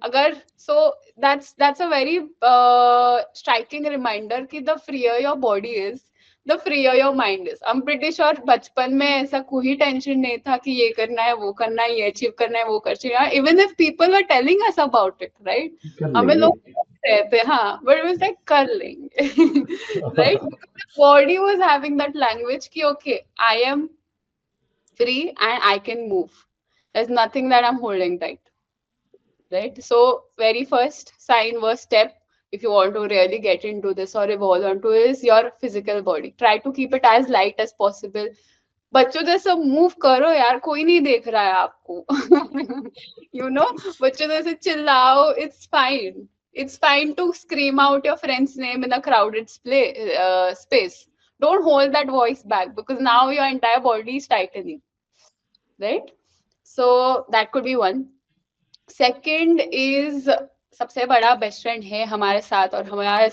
अगर so that's a very striking reminder कि the freer your body is, the freer your mind is. I'm pretty sure बचपन में ऐसा कोई tension नहीं था कि ये करना है, वो करना है, ये अचीव करना है, वो कर चाहिए. Even if people were telling us about it, right? कर हमें लेंगे. लोग रहे थे, हाँ, but it was like कर लेंगे, right? Because the body was having that language कि okay, I am free and I can move. There's nothing that I'm holding tight. Right. So very first sign, first step, if you want to really get into this or evolve onto, is your physical body. Try to keep it as light as possible. बच्चों जैसे move करो यार, कोई नहीं देख रहा है आपको. बच्चों जैसे चिल्लाओ. It's fine to scream out your friend's name in a crowded space. Don't hold that voice back, because now your entire body is tightening, right? So that could be one. Second is, सबसे बड़ा best friend है हमारे साथ और हमारे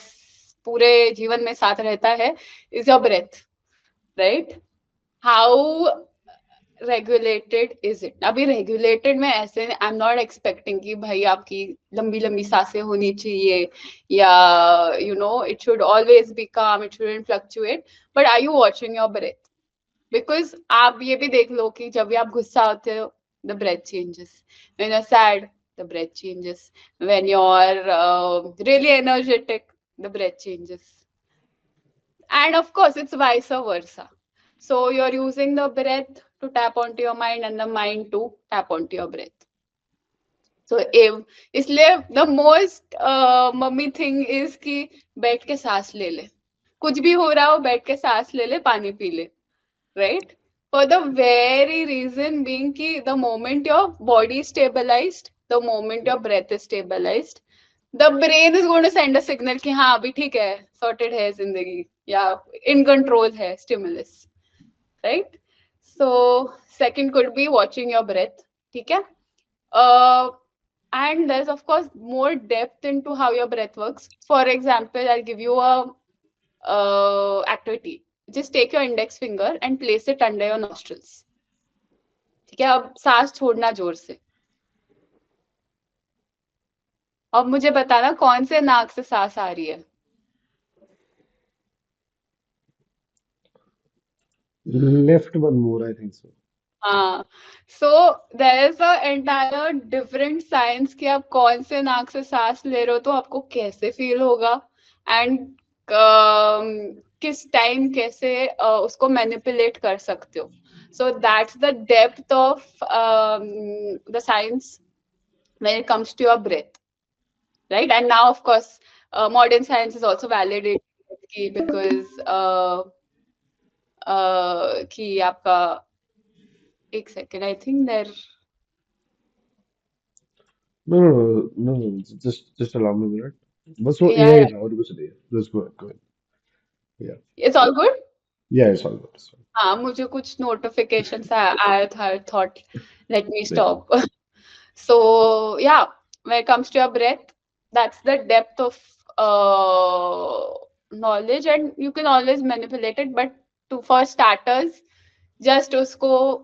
पूरे जीवन में साथ रहता है, is your breath, right. How regulated is it? अभी रेगुलेटेड में ऐसे, आई एम नॉट एक्सपेक्टिंग कि भाई आपकी लंबी लंबी सांसें होनी चाहिए या it should always be calm, it shouldn't fluctuate, but are you watching your breath? Because आप ये भी देख लो कि जब भी आप गुस्सा होते हो, the breath changes. When you're sad, the breath changes. When you're really energetic, the breath changes. And of course, it's vice versa. So you're using the breath to tap onto your mind and the mind to tap onto your breath. सो इसलिए the most mummy thing is कि बैठ के सांस ले ले, कुछ भी हो रहा हो बैठ के सांस ले ले, पानी पी ले, right? For the very reason being कि the moment your body stabilized, the moment your breath is stabilized, the brain is going to send a signal कि हाँ अभी ठीक है, सॉर्टेड है जिंदगी, या इन कंट्रोल है stimulus, right? So second could be watching your breath, ठीक है? uh, and there's of course more depth into how your breath works. For example, I'll give you a activity. Just take your index finger and place it under your nostrils. ठीक है? अब सांस छोड़ना जोर से। अब मुझे बताना कौन से नाक से सांस आ रही है। Left one more, I think so. हाँ, so there is a entire different science कि आप कौन से नाक से सांस ले रहे हो तो आपको कैसे फील होगा, एंड किस टाइम कैसे उसको मैनिपुलेट कर सकते हो. सो that's the depth of the science when it comes to your breath, right? And now of course modern science is also validated because कि आपका एक second, I think there No, just allow me a minute. बस वो या AI था और कुछ नहीं है. Just go ahead. Yeah, it's all good. yeah, it's all good. It's fine. हाँ, मुझे कुछ नोटिफिकेशन आया था, thought let me Yeah. Stop. So yeah, when it comes to your breath, that's the depth of knowledge, and you can always manipulate it. But for starters, just usko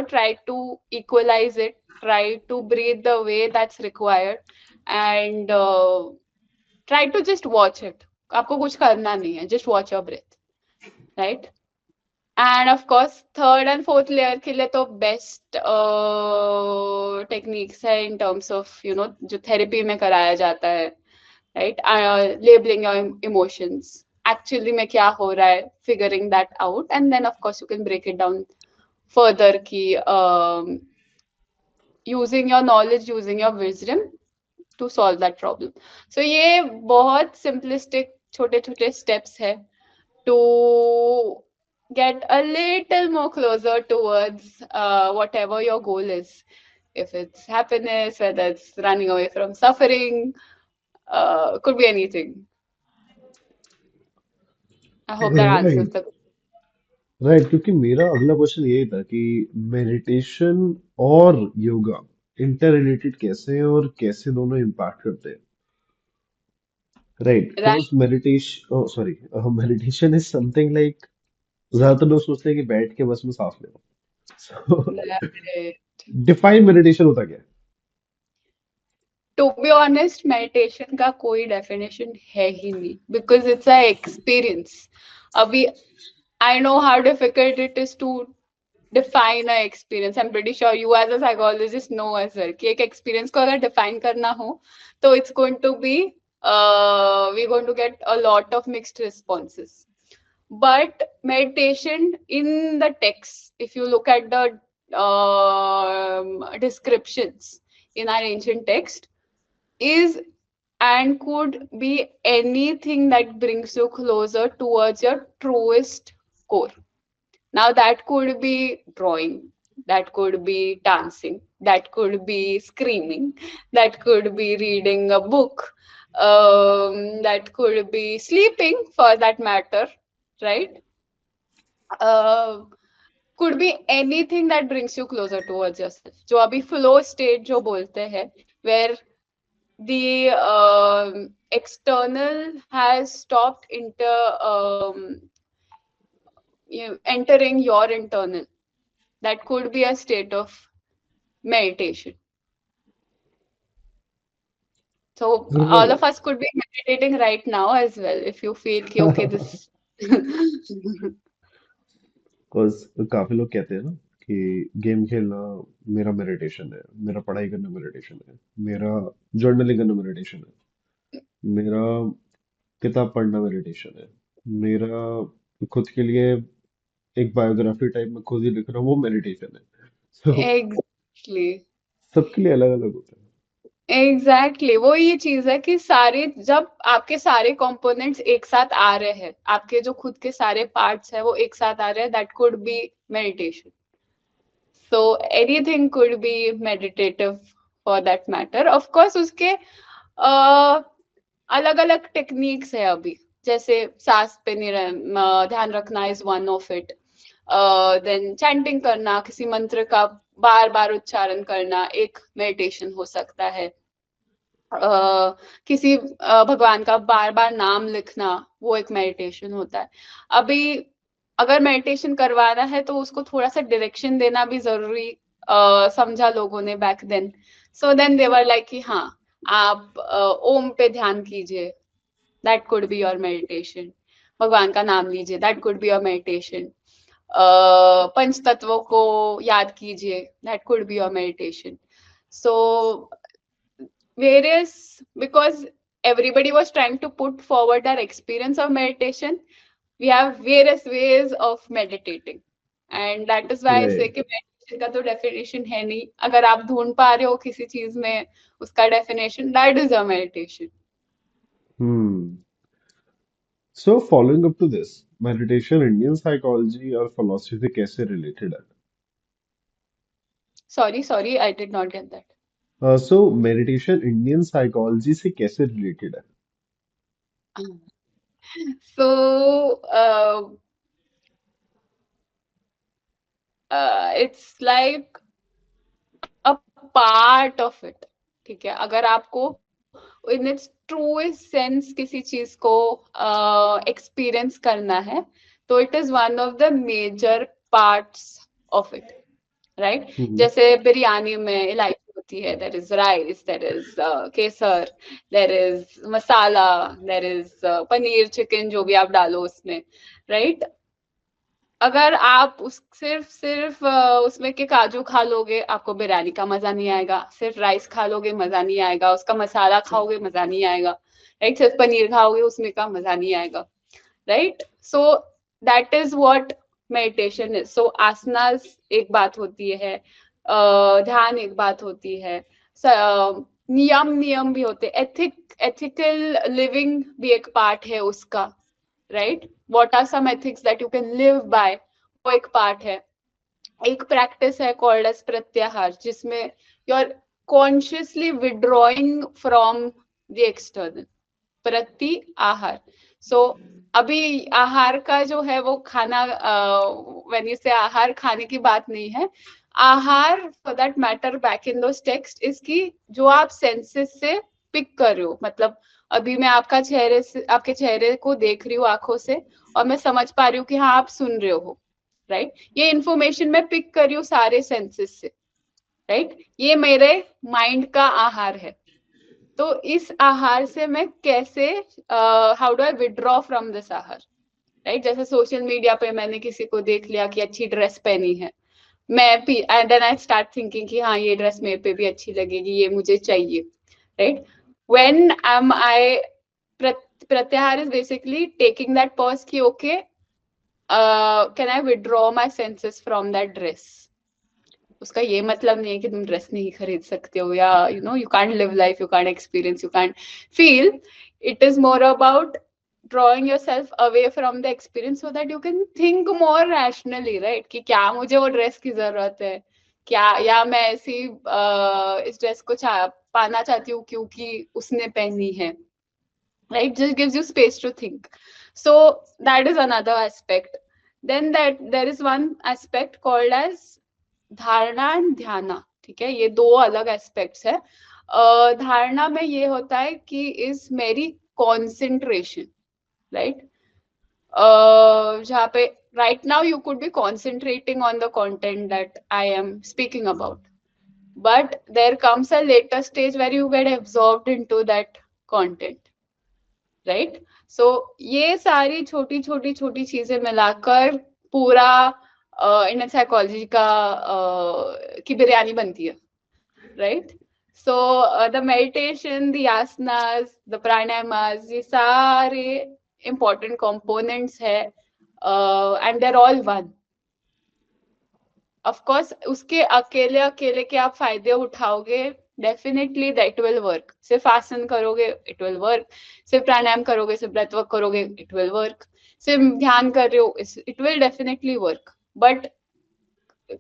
try to equalize it, try to breathe the way that's required, and try to just watch it. आपको कुछ करना नहीं है, just watch your breath, right? And of course third and fourth layer के लिए तो best techniques है in terms of जो थेरेपी में कराया जाता है, राइट? लेबलिंग योर इमोशंस, एक्चुअली में क्या हो रहा है, figuring that out, and then of course you can break it down further की using your knowledge, using your wisdom to solve that problem. So ये बहुत सिंपलिस्टिक छोटे छोटे स्टेप्स है to get a little more closer towards whatever your goal is. If it's happiness, whether it's running away from suffering, could be anything. I hope that answers Right, the. right. क्योंकि मेरा अगला question यही था कि meditation और yoga inter related कैसे हैं और कैसे दोनों इम्पैक्ट करते हैं. Right, Right, because meditation, sorry, meditation is something like, ज्यादातर लोग सोचते हैं कि बैठ के बस में सांस लेना. सो right. डिफाइन मेडिटेशन होता क्या है? To be honest, meditation का कोई definition है ही नहीं, because it's a experience. अभी I know how difficult it is to define a experience. I'm pretty sure you as a psychologist know as well कि एक experience को अगर define करना हो तो it's going to be we're going to get a lot of mixed responses. But meditation in the text, if you look at the descriptions in our ancient text, is and could be anything that brings you closer towards your truest core. Now, that could be drawing, that could be dancing, that could be screaming, that could be reading a book, that could be sleeping for that matter, right? Uh, could be anything that brings you closer towards yourself. जो अभी flow state जो बोलते हैं, where the external has stopped entering your internal. That could be a state of meditation. So all of Right. us could be meditating right now as well if you feel कि okay this. Because काफी लोग कहते हैं ना कि game खेलना मेरा meditation है, मेरा पढ़ाई करना मेडिटेशन है, मेरा जर्नलिंग करना मेडिटेशन है, मेरा किताब पढ़ना मेडिटेशन है, मेरा खुद के लिए एक बायोग्राफी टाइप में खुद ही लिख रहा हूँ वो मेडिटेशन है. सो Exactly. सबके लिए अलग अलग होता है। Exactly exactly. वो ये चीज है कि सारे जब आपके सारे कंपोनेंट्स एक साथ आ रहे हैं, आपके जो खुद के सारे पार्ट्स है वो एक साथ आ रहे हैं, that could B meditation. So anything could be meditative for that matter. Of course उसके अलग अलग टेक्निक्स है अभी, जैसे सांस पे ध्यान रखना is one of it. Then chanting करना, किसी मंत्र का बार बार उच्चारण करना एक मेडिटेशन हो सकता है. किसी भगवान का बार बार नाम लिखना वो एक मेडिटेशन होता है. अभी अगर मेडिटेशन करवाना है तो उसको थोड़ा सा डायरेक्शन देना भी जरूरी समझा लोगों ने back then. So then they were like कि हाँ, आप ओम पे ध्यान कीजिए, that could be your meditation. भगवान का नाम लीजिए, that could be your meditation. पंच तत्वों को याद कीजिए, that could be your meditation. So various, because everybody was trying to put forward their experience of meditation, we have various ways of meditating. And that is why I say right. कि meditation का तो definition है नहीं. अगर आप ढूंढ पा रहे हो किसी चीज में उसका definition, that is a meditation. Hmm. So following up to this, meditation, Indian psychology और philosophy से कैसे related है? Sorry, I did not get that. So meditation, Indian psychology से कैसे related है? So it's like a part of it. ठीक है, अगर आपको इन इट्स ट्रूएस्ट सेंस किसी चीज को एक्सपीरियंस करना है तो it is one of the major parts of it, right. Hmm. जैसे बिरयानी में इलायची होती है, there is rice, there is kesar, there is masala, there is paneer chicken जो भी आप डालो उसमें, राइट. अगर आप उस सिर्फ उसमें के काजू खा लोगे आपको बिरयानी का मजा नहीं आएगा. सिर्फ राइस खा लोगे मजा नहीं आएगा. उसका मसाला खाओगे मजा नहीं आएगा, राइट. सिर्फ पनीर खाओगे उसमें का मजा नहीं आएगा, right. So that is what meditation is. So आसनास एक बात होती है, ध्यान एक बात होती है, नियम नियम भी होते हैं, एथिकल लिविंग भी एक पार्ट है उसका, right. What are some ethics that you can live by, वो एक पार्ट है. एक प्रैक्टिस है कॉल्ड एज प्रत्याहार, जिसमें you are consciously withdrawing from the external. प्रति आहार. सो अभी आहार का जो है वो खाना, व्हेन यू से आहार खाने की बात नहीं है. आहार for that matter back in those text is की जो आप सेंसेस से पिक कर रहे हो. मतलब अभी मैं आपके चेहरे को देख रही हूँ आंखों से और मैं समझ पा रही हूँ कि हाँ आप सुन रहे हो, राइट. ये इंफॉर्मेशन मैं पिक कर रही हूँ सारे सेंसेस से, राइट. ये मेरे माइंड का आहार है. तो इस आहार से मैं कैसे, how do I withdraw from this आहार, राइट. जैसे सोशल मीडिया पे मैंने किसी को देख लिया कि अच्छी ड्रेस पहनी है, मैं भी and then I start thinking कि हाँ ये ड्रेस मेरे पे भी अच्छी लगेगी, ये मुझे चाहिए, right. When am I, pratyahara is basically taking that pause कि okay, can I withdraw my senses from that dress. उसका ये मतलब नहीं है कि तुम ड्रेस नहीं खरीद सकते हो या you can't live life, you can't experience, you can't feel. It is more about drawing yourself away from the experience so that you can think more rationally, right. कि क्या मुझे वो ड्रेस की जरूरत है क्या, या मैं ऐसी इस ड्रेस को पाना चाहती हूँ क्योंकि उसने पहनी है, right. Just gives you space to think. So that is another aspect. Then that there is one aspect called as धारणा एंड ध्याना. ठीक है, ये दो अलग एस्पेक्ट्स है. धारणा में ये होता है कि इज मेरी कॉन्सेंट्रेशन, राइट. जहाँ पे right now you could be concentrating on the content that I am speaking about, but there comes a later stage where you get absorbed into that content, right. So ये सारी छोटी छोटी छोटी चीजें मिलाकर पूरा इंडियन साइकोलॉजी का की बिरयानी बनती है, right. So the meditation, the asanas, the pranayamas, ये सारे important components है, and they're all one. Of course उसके अकेले अकेले के आप फायदे उठाओगे, डेफिनेटली दैट विल वर्क। सिर्फ आसन करोगे इट विल वर्क, सिर्फ प्राणायाम करोगे, सिर्फ ब्रेथ वर्क करोगे इट विल वर्क, सिर्फ ध्यान कर रहे हो it will definitely work. But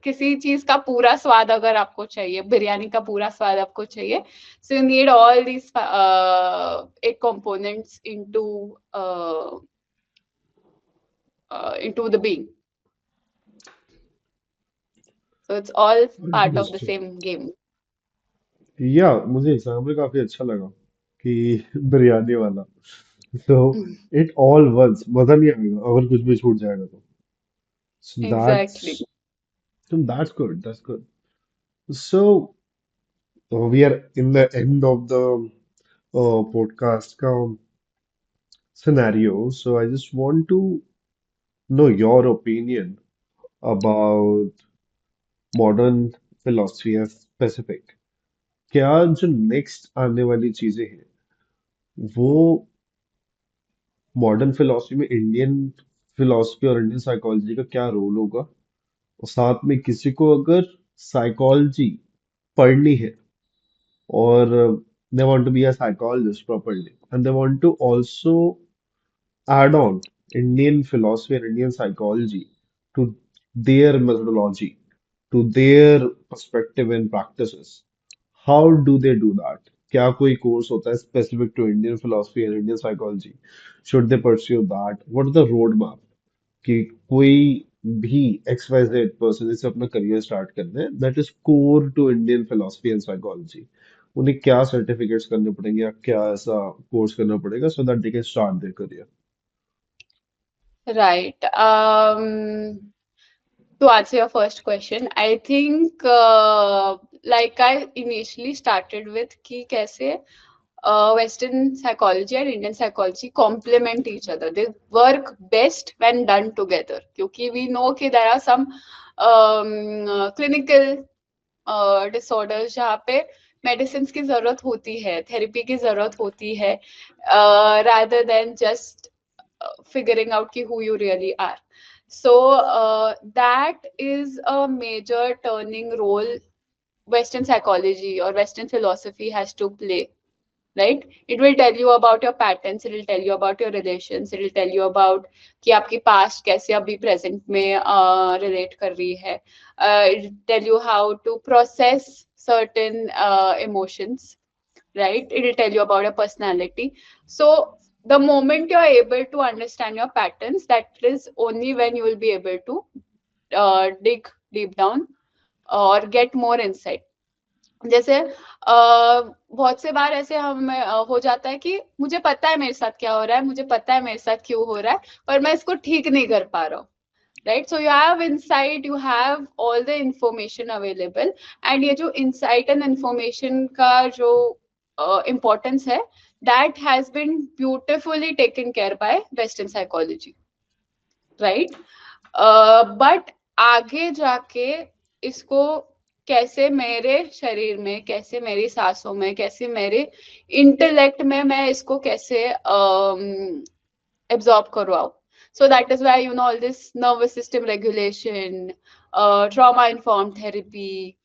किसी चीज का पूरा स्वाद अगर आपको चाहिए, बिरयानी का पूरा स्वाद आपको चाहिए, so you need all these eight components into the being. So it's all part of the Understood. same game. या मुझे एग्जाम्पल काफी अच्छा लगा कि बिरयानी वाला, so it all works, मजा नहीं आएगा अगर कुछ भी छूट जाएगा तो, so Exactly. that's good, that's good. So we are in the end of the podcast scenario, so I just want to know your opinion about modern philosophy as specific. क्या जो नेक्स्ट आने वाली चीजें हैं वो मॉडर्न फिलोसफी में Indian philosophy और Indian psychology का क्या रोल होगा, और साथ में किसी को अगर साइकोलॉजी पढ़नी है और they want to be a psychologist properly and they want to also add on Indian philosophy and Indian psychology to their methodology, to their perspective and practices. How do they do that? क्या कोई course होता है specific to Indian philosophy and Indian psychology? Should they pursue that? What is the roadmap? कि कोई भी XYZ person जैसे अपना career start करना है that is core to Indian philosophy and psychology, उन्हें क्या सर्टिफिकेट्स करने पड़ेंगे या क्या ऐसा कोर्स करना पड़ेगा so that they can start their career? Right. To answer your first question, I think like I initially started with कि कैसे Western psychology and Indian psychology complement each other. They work best when done together. क्योंकि we know कि there are some clinical disorders जहाँ पे medicine की जरूरत होती है, थेरेपी की जरूरत होती है, rather than just figuring out ki who you really are. So that is a major turning role Western psychology or Western philosophy has to play, right? It will tell you about your patterns, it will tell you about your relations, it will tell you about कि आपकी past कैसे अभी present में relate कर रही है, it will tell you how to process certain emotions, right? It will tell you about your personality. So the moment you are able to understand your patterns, that is only when you will be able to dig deep down or get more insight. जैसे बहुत से बार ऐसे हम हो जाता है कि मुझे पता है मेरे साथ क्या हो रहा है, मुझे पता है मेरे साथ क्यों हो रहा है, पर मैं इसको ठीक नहीं कर पा रहा हूँ, right? So you have insight, you have all the information available, and ये जो इंसाइट एंड इंफॉर्मेशन का जो इम्पोर्टेंस है, that has been beautifully taken care by western psychology, right? But आगे जाके इसको कैसे मेरे शरीर में, कैसे मेरी सांसों में, कैसे मेरे इंटेलेक्ट में मैं इसको कैसे absorb करवाऊं. So that is why, you know, all this nervous system regulation, trauma informed therapy,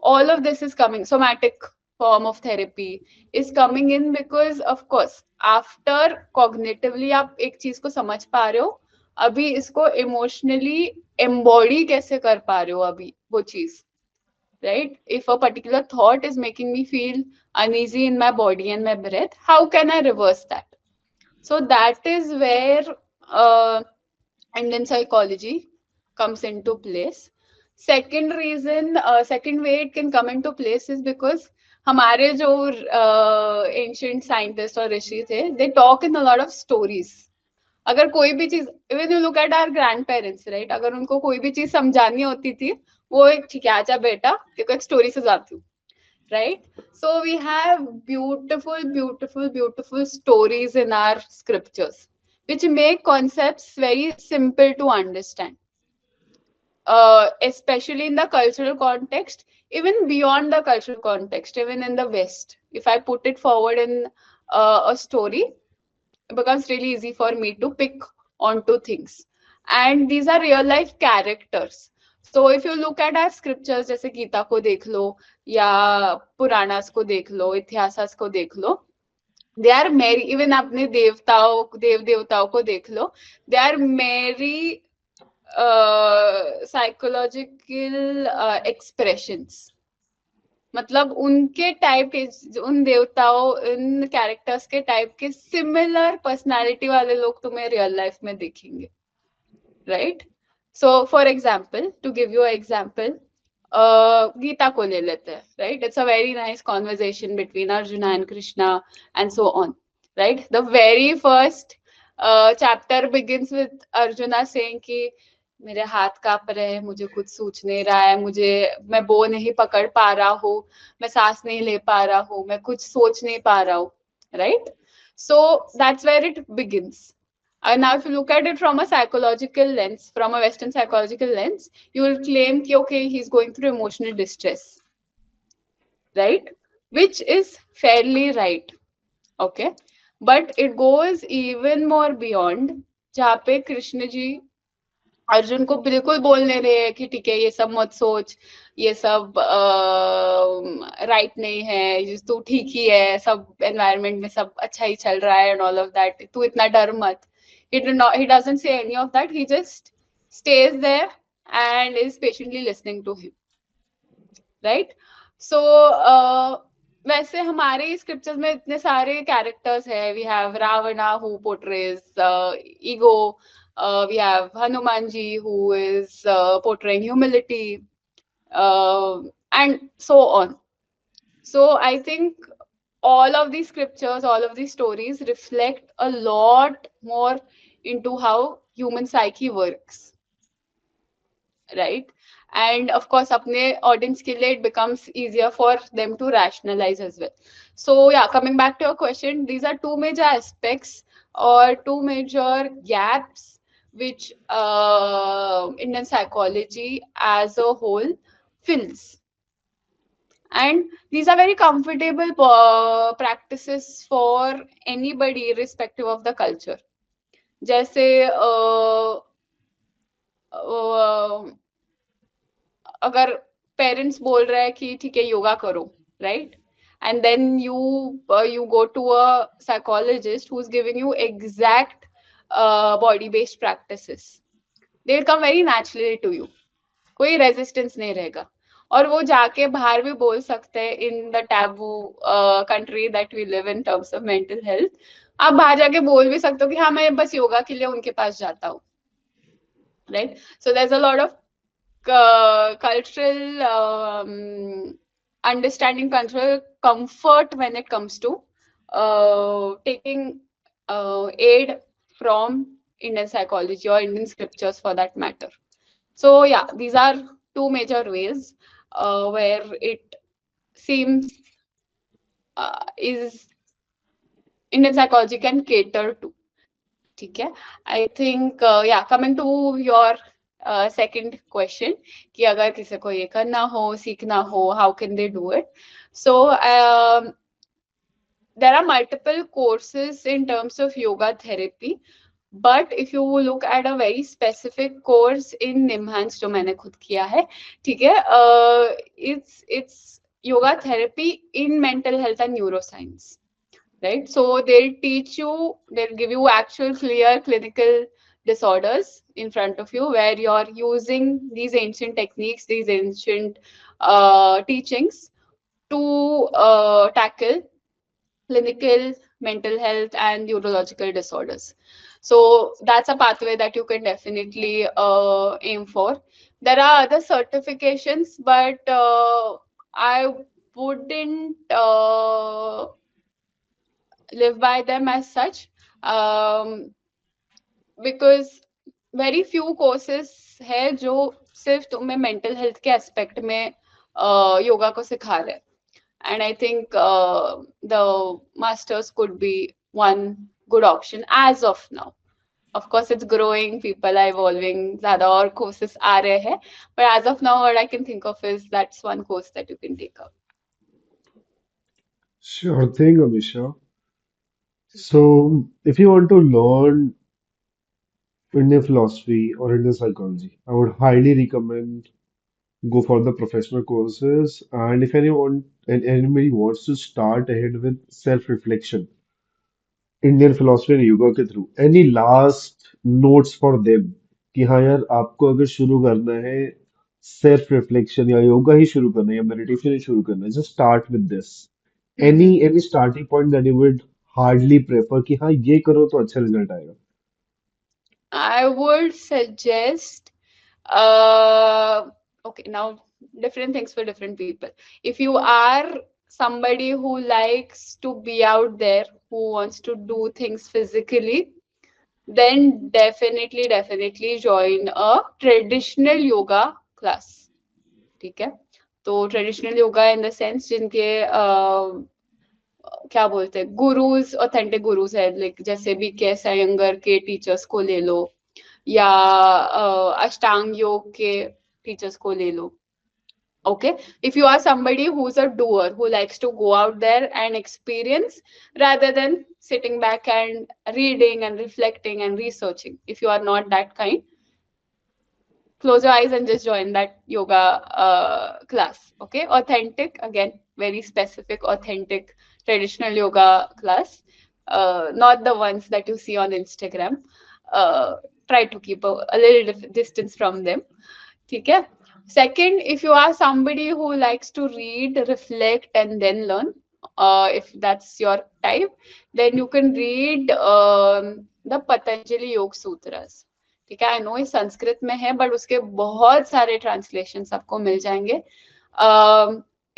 all of this is coming. Somatic form of therapy is coming in because, of course, after cognitively आप एक चीज को समझ पा रहे हो, अभी इसको इमोशनली एम्बॉडी कैसे कर पा रहे हो अभी वो चीज, right? If a particular thought is making me feel uneasy in my body and my breath, how can I reverse that? So that is where uh, Indian psychology comes into place. Second reason, second way it can come into place is because हमारे जो ancient scientists और ऋषि थे, they talk in a lot of stories. अगर कोई भी चीज, even you look at our grandparents, right, अगर उनको कोई भी चीज समझानी होती थी, वो एक ठीक है आजा बेटा देखो एक स्टोरी सुनाती हूँ, right? So we have beautiful, beautiful, beautiful stories in our scriptures, which make concepts very simple to understand, especially in the cultural context, even beyond the cultural context, even in the West. If I put it forward in a story, it becomes really easy for me to pick onto things. And these are real life characters. So if you look at our scriptures, जैसे गीता को देख लो या पुराणास को देख लो, इतिहासास को देख लो, they are मेरी, even अपने देव देवताओं को देख लो, दे आर मेरी साइकोलॉजिकल एक्सप्रेशंस. मतलब उनके टाइप के, उन देवताओं, उन कैरेक्टर्स के टाइप के सिमिलर पर्सनालिटी वाले लोग तुम्हें रियल लाइफ में दिखेंगे, right? So for example, to give you example, Gita को ले लेते हैं, right? It's a very nice conversation between Arjuna and Krishna and so on, right? The very first chapter begins with Arjuna saying कि मेरे हाथ कांप रहे हैं, मुझे कुछ सूझ नहीं रहा है, मुझे, मैं बो नहीं पकड़ पा रहा हूँ, मैं सांस नहीं ले पा रहा हूँ, मैं कुछ सोच नहीं पा रहा हूँ, right? So that's where it begins. And now, if you look at it from a psychological lens, from a Western psychological lens, you will claim that, okay, he's going through emotional distress, right? Which is fairly right, okay? But it goes even more beyond, जहाँ पे कृष्ण जी अर्जुन को बिल्कुल बोल नहीं रहे हैं कि ठीक है, ये सब मत सोच, ये सब राइट नहीं है, तू ठीक ही है, सब एनवायरनमेंट में सब अच्छा ही चल रहा है एंड ऑल ऑफ दैट, तू इतना डर मत. He doesn't say any of that. He just stays there and is patiently listening to him, right? So वैसे हमारे स्क्रिप्चर्स में इतने सारे कैरेक्टर्स हैं. We have Ravana who portrays ego, we have Hanuman ji who is portraying humility, and so on. So I think all of these scriptures, all of these stories reflect a lot more into how human psyche works, right? And of course apne audience ke liye it becomes easier for them to rationalize as well. So yeah, coming back to your question, these are two major aspects or two major gaps which Indian psychology as a whole fills. And these are very comfortable practices for anybody irrespective of the culture. जैसे अगर parents बोल रहे हैं कि ठीक है योगा करो, right? And then you go to a psychologist who's giving you exact body based practices, they will come very naturally to you. कोई रेजिस्टेंस नहीं रहेगा. और वो जाके बाहर भी बोल सकते हैं in the taboo country that we live in terms of mental health. आप बाहर जाके बोल भी सकते हो कि हाँ मैं बस योगा के लिए उनके पास जाता हूँ, right? So there is a lot of cultural understanding, cultural comfort when it comes to taking aid from Indian psychology or Indian scriptures for that matter. So yeah, these are two major ways where it seems is Indian psychology can cater to. ठीक है. I think yeah coming to your second question कि अगर किसी को ये करना हो, सीखना हो, how can they do it? So there are multiple courses in terms of yoga therapy, but if you look at a very specific course in Nimhans जो मैंने खुद किया है, ठीक है, it's yoga therapy in mental health and neuroscience, right? So they'll give you actual clear clinical disorders in front of you where you're using these ancient techniques, these ancient teachings to tackle clinical mental health and neurological disorders. So that's a pathway that you can definitely aim for. There are other certifications, but I wouldn't live by them as such, because very few courses है जो सिर्फ तुम्हें mental health के aspect में योगा को सिखा रहे. And I think the masters could be one good option as of now. Of course, it's growing, people are evolving, ज़्यादा और courses आ रहे हैं, but as of now, what I can think of is that's one course that you can take up. Sure thing, Amisha. So, if you want to learn Indian philosophy or Indian psychology, I would highly recommend go for the professional courses, and if anyone and anybody wants to start ahead with self-reflection, Indian philosophy and yoga के through any last notes for them कि हाँ यार आपको अगर शुरू करना है self reflection या योगा ही शुरू करना है या मेडिटेशन ही शुरू करना है just start with this any starting point that you would hardly prefer कि हाँ ये करो तो अच्छा रिजल्ट आएगा. I would suggest, uh, okay, now different things for different people. If you are somebody who likes to be out there, who wants to do things physically, then definitely join a traditional yoga class. ठीक है. तो traditional yoga in the sense जिनके क्या बोलते हैं gurus authentic gurus है like जैसे B के एस अयंगर के टीचर्स को ले लो या अष्टांग योग के टीचर्स को ले लो. Okay, if you are somebody who's a doer who likes to go out there and experience rather than sitting back and reading and reflecting and researching, if you are not that kind, close your eyes and just join that yoga class. Okay, authentic, again, very specific, authentic traditional yoga class, not the ones that you see on Instagram. uh, Try to keep a little distance from them. Okay. Second, if you are somebody who likes to read, reflect, and then learn, if that's your type, then you can read the Patanjali Yoga Sutras. ठीक है, I know ये संस्कृत में है but उसके बहुत सारे translation आपको मिल जाएंगे.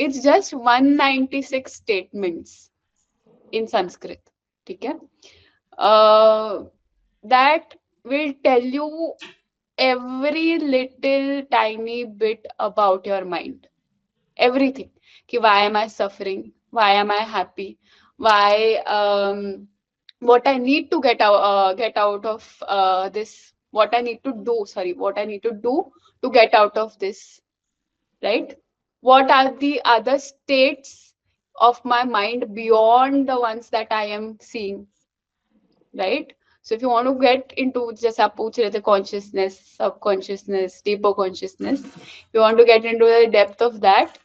It's just 196 statements in Sanskrit. ठीक है, that will tell you every little tiny bit about your mind. Everything. Ki why am I suffering? Why am I happy? Why what I need to get out of this, what I need to do, sorry, what I need to do to get out of this, right? What are the other states of my mind beyond the ones that I am seeing, right? So if you want to get into just आप पूछ रहे थे consciousness, subconsciousness, deeper consciousness, if you want to get into the depth of that,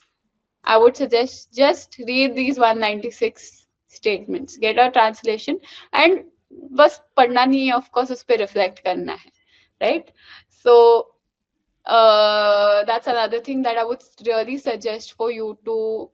I would suggest just read these 196 statements, get a translation, and बस पढ़ना नहीं है, of course उस पे reflect करना है, right? So that's another thing that I would really suggest for you to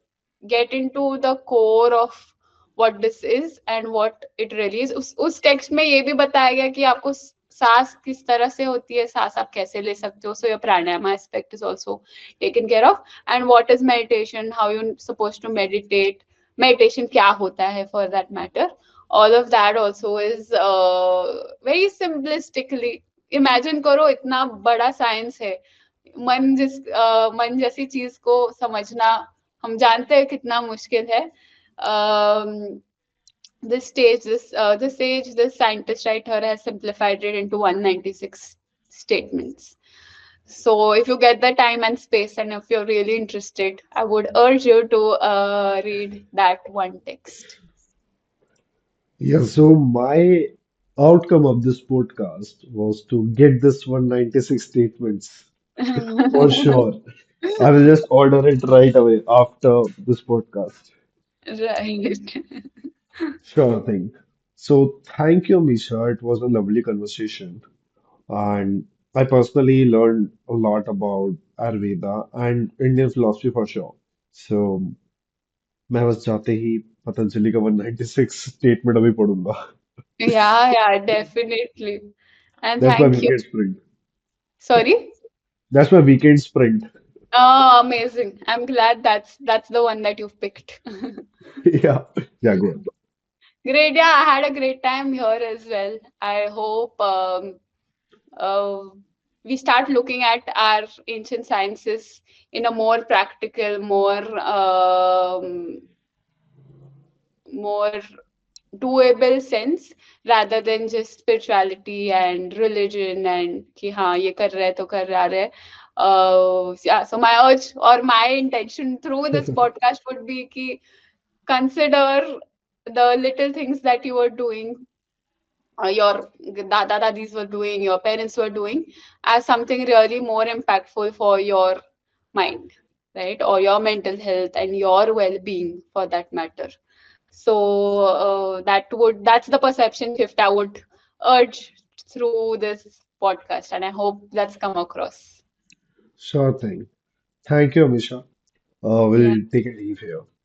get into the core of what this is and what it really is. उस text में ये भी बताया गया कि आपको सांस किस तरह से होती है, सांस आप कैसे ले सकते हो. So your pranayama aspect is also taken care of. And what is meditation? How you're supposed to meditate? Meditation क्या होता है for that matter? All of that also is very simplistically. Imagine करो इतना बड़ा साइंस है. मन जैसी चीज को समझना हम जानते हैं कितना मुश्किल है. This scientist right here has simplified it into 196 statements. So if you get the time and space and if you're really interested, I would urge you to read that one text. Yeah, so my outcome of this podcast was to get this 196 statements for sure. I will just order it right away after this podcast. Right. Sure thing. So thank you, Misha. It was a lovely conversation. And I personally learned a lot about Ayurveda and Indian philosophy for sure. So मैं बस जाते ही पतंजलि का 196 statement अभी पढ़ूंगा. Yeah, definitely. And That's my thank you. weekend sprint. Sorry? That's my weekend sprint. Oh, amazing. I'm glad that's the one that you've picked. Yeah. Yeah, go on. Great. Yeah, I had a great time here as well. I hope uh, we start looking at our ancient sciences in a more practical, more doable sense rather than just spirituality and religion and कि हाँ ये कर रहे हैं तो कर रहे हैं. Yeah, so my urge or my intention through this podcast would be कि consider the little things that you are doing, your dada dadis were doing, your parents were doing, as something really more impactful for your mind, right? Or your mental health and your well-being for that matter. So that's the perception shift I would urge through this podcast, and I hope that's come across. Sure thing. Thank you, Amisha. Yeah. We'll take a leave here.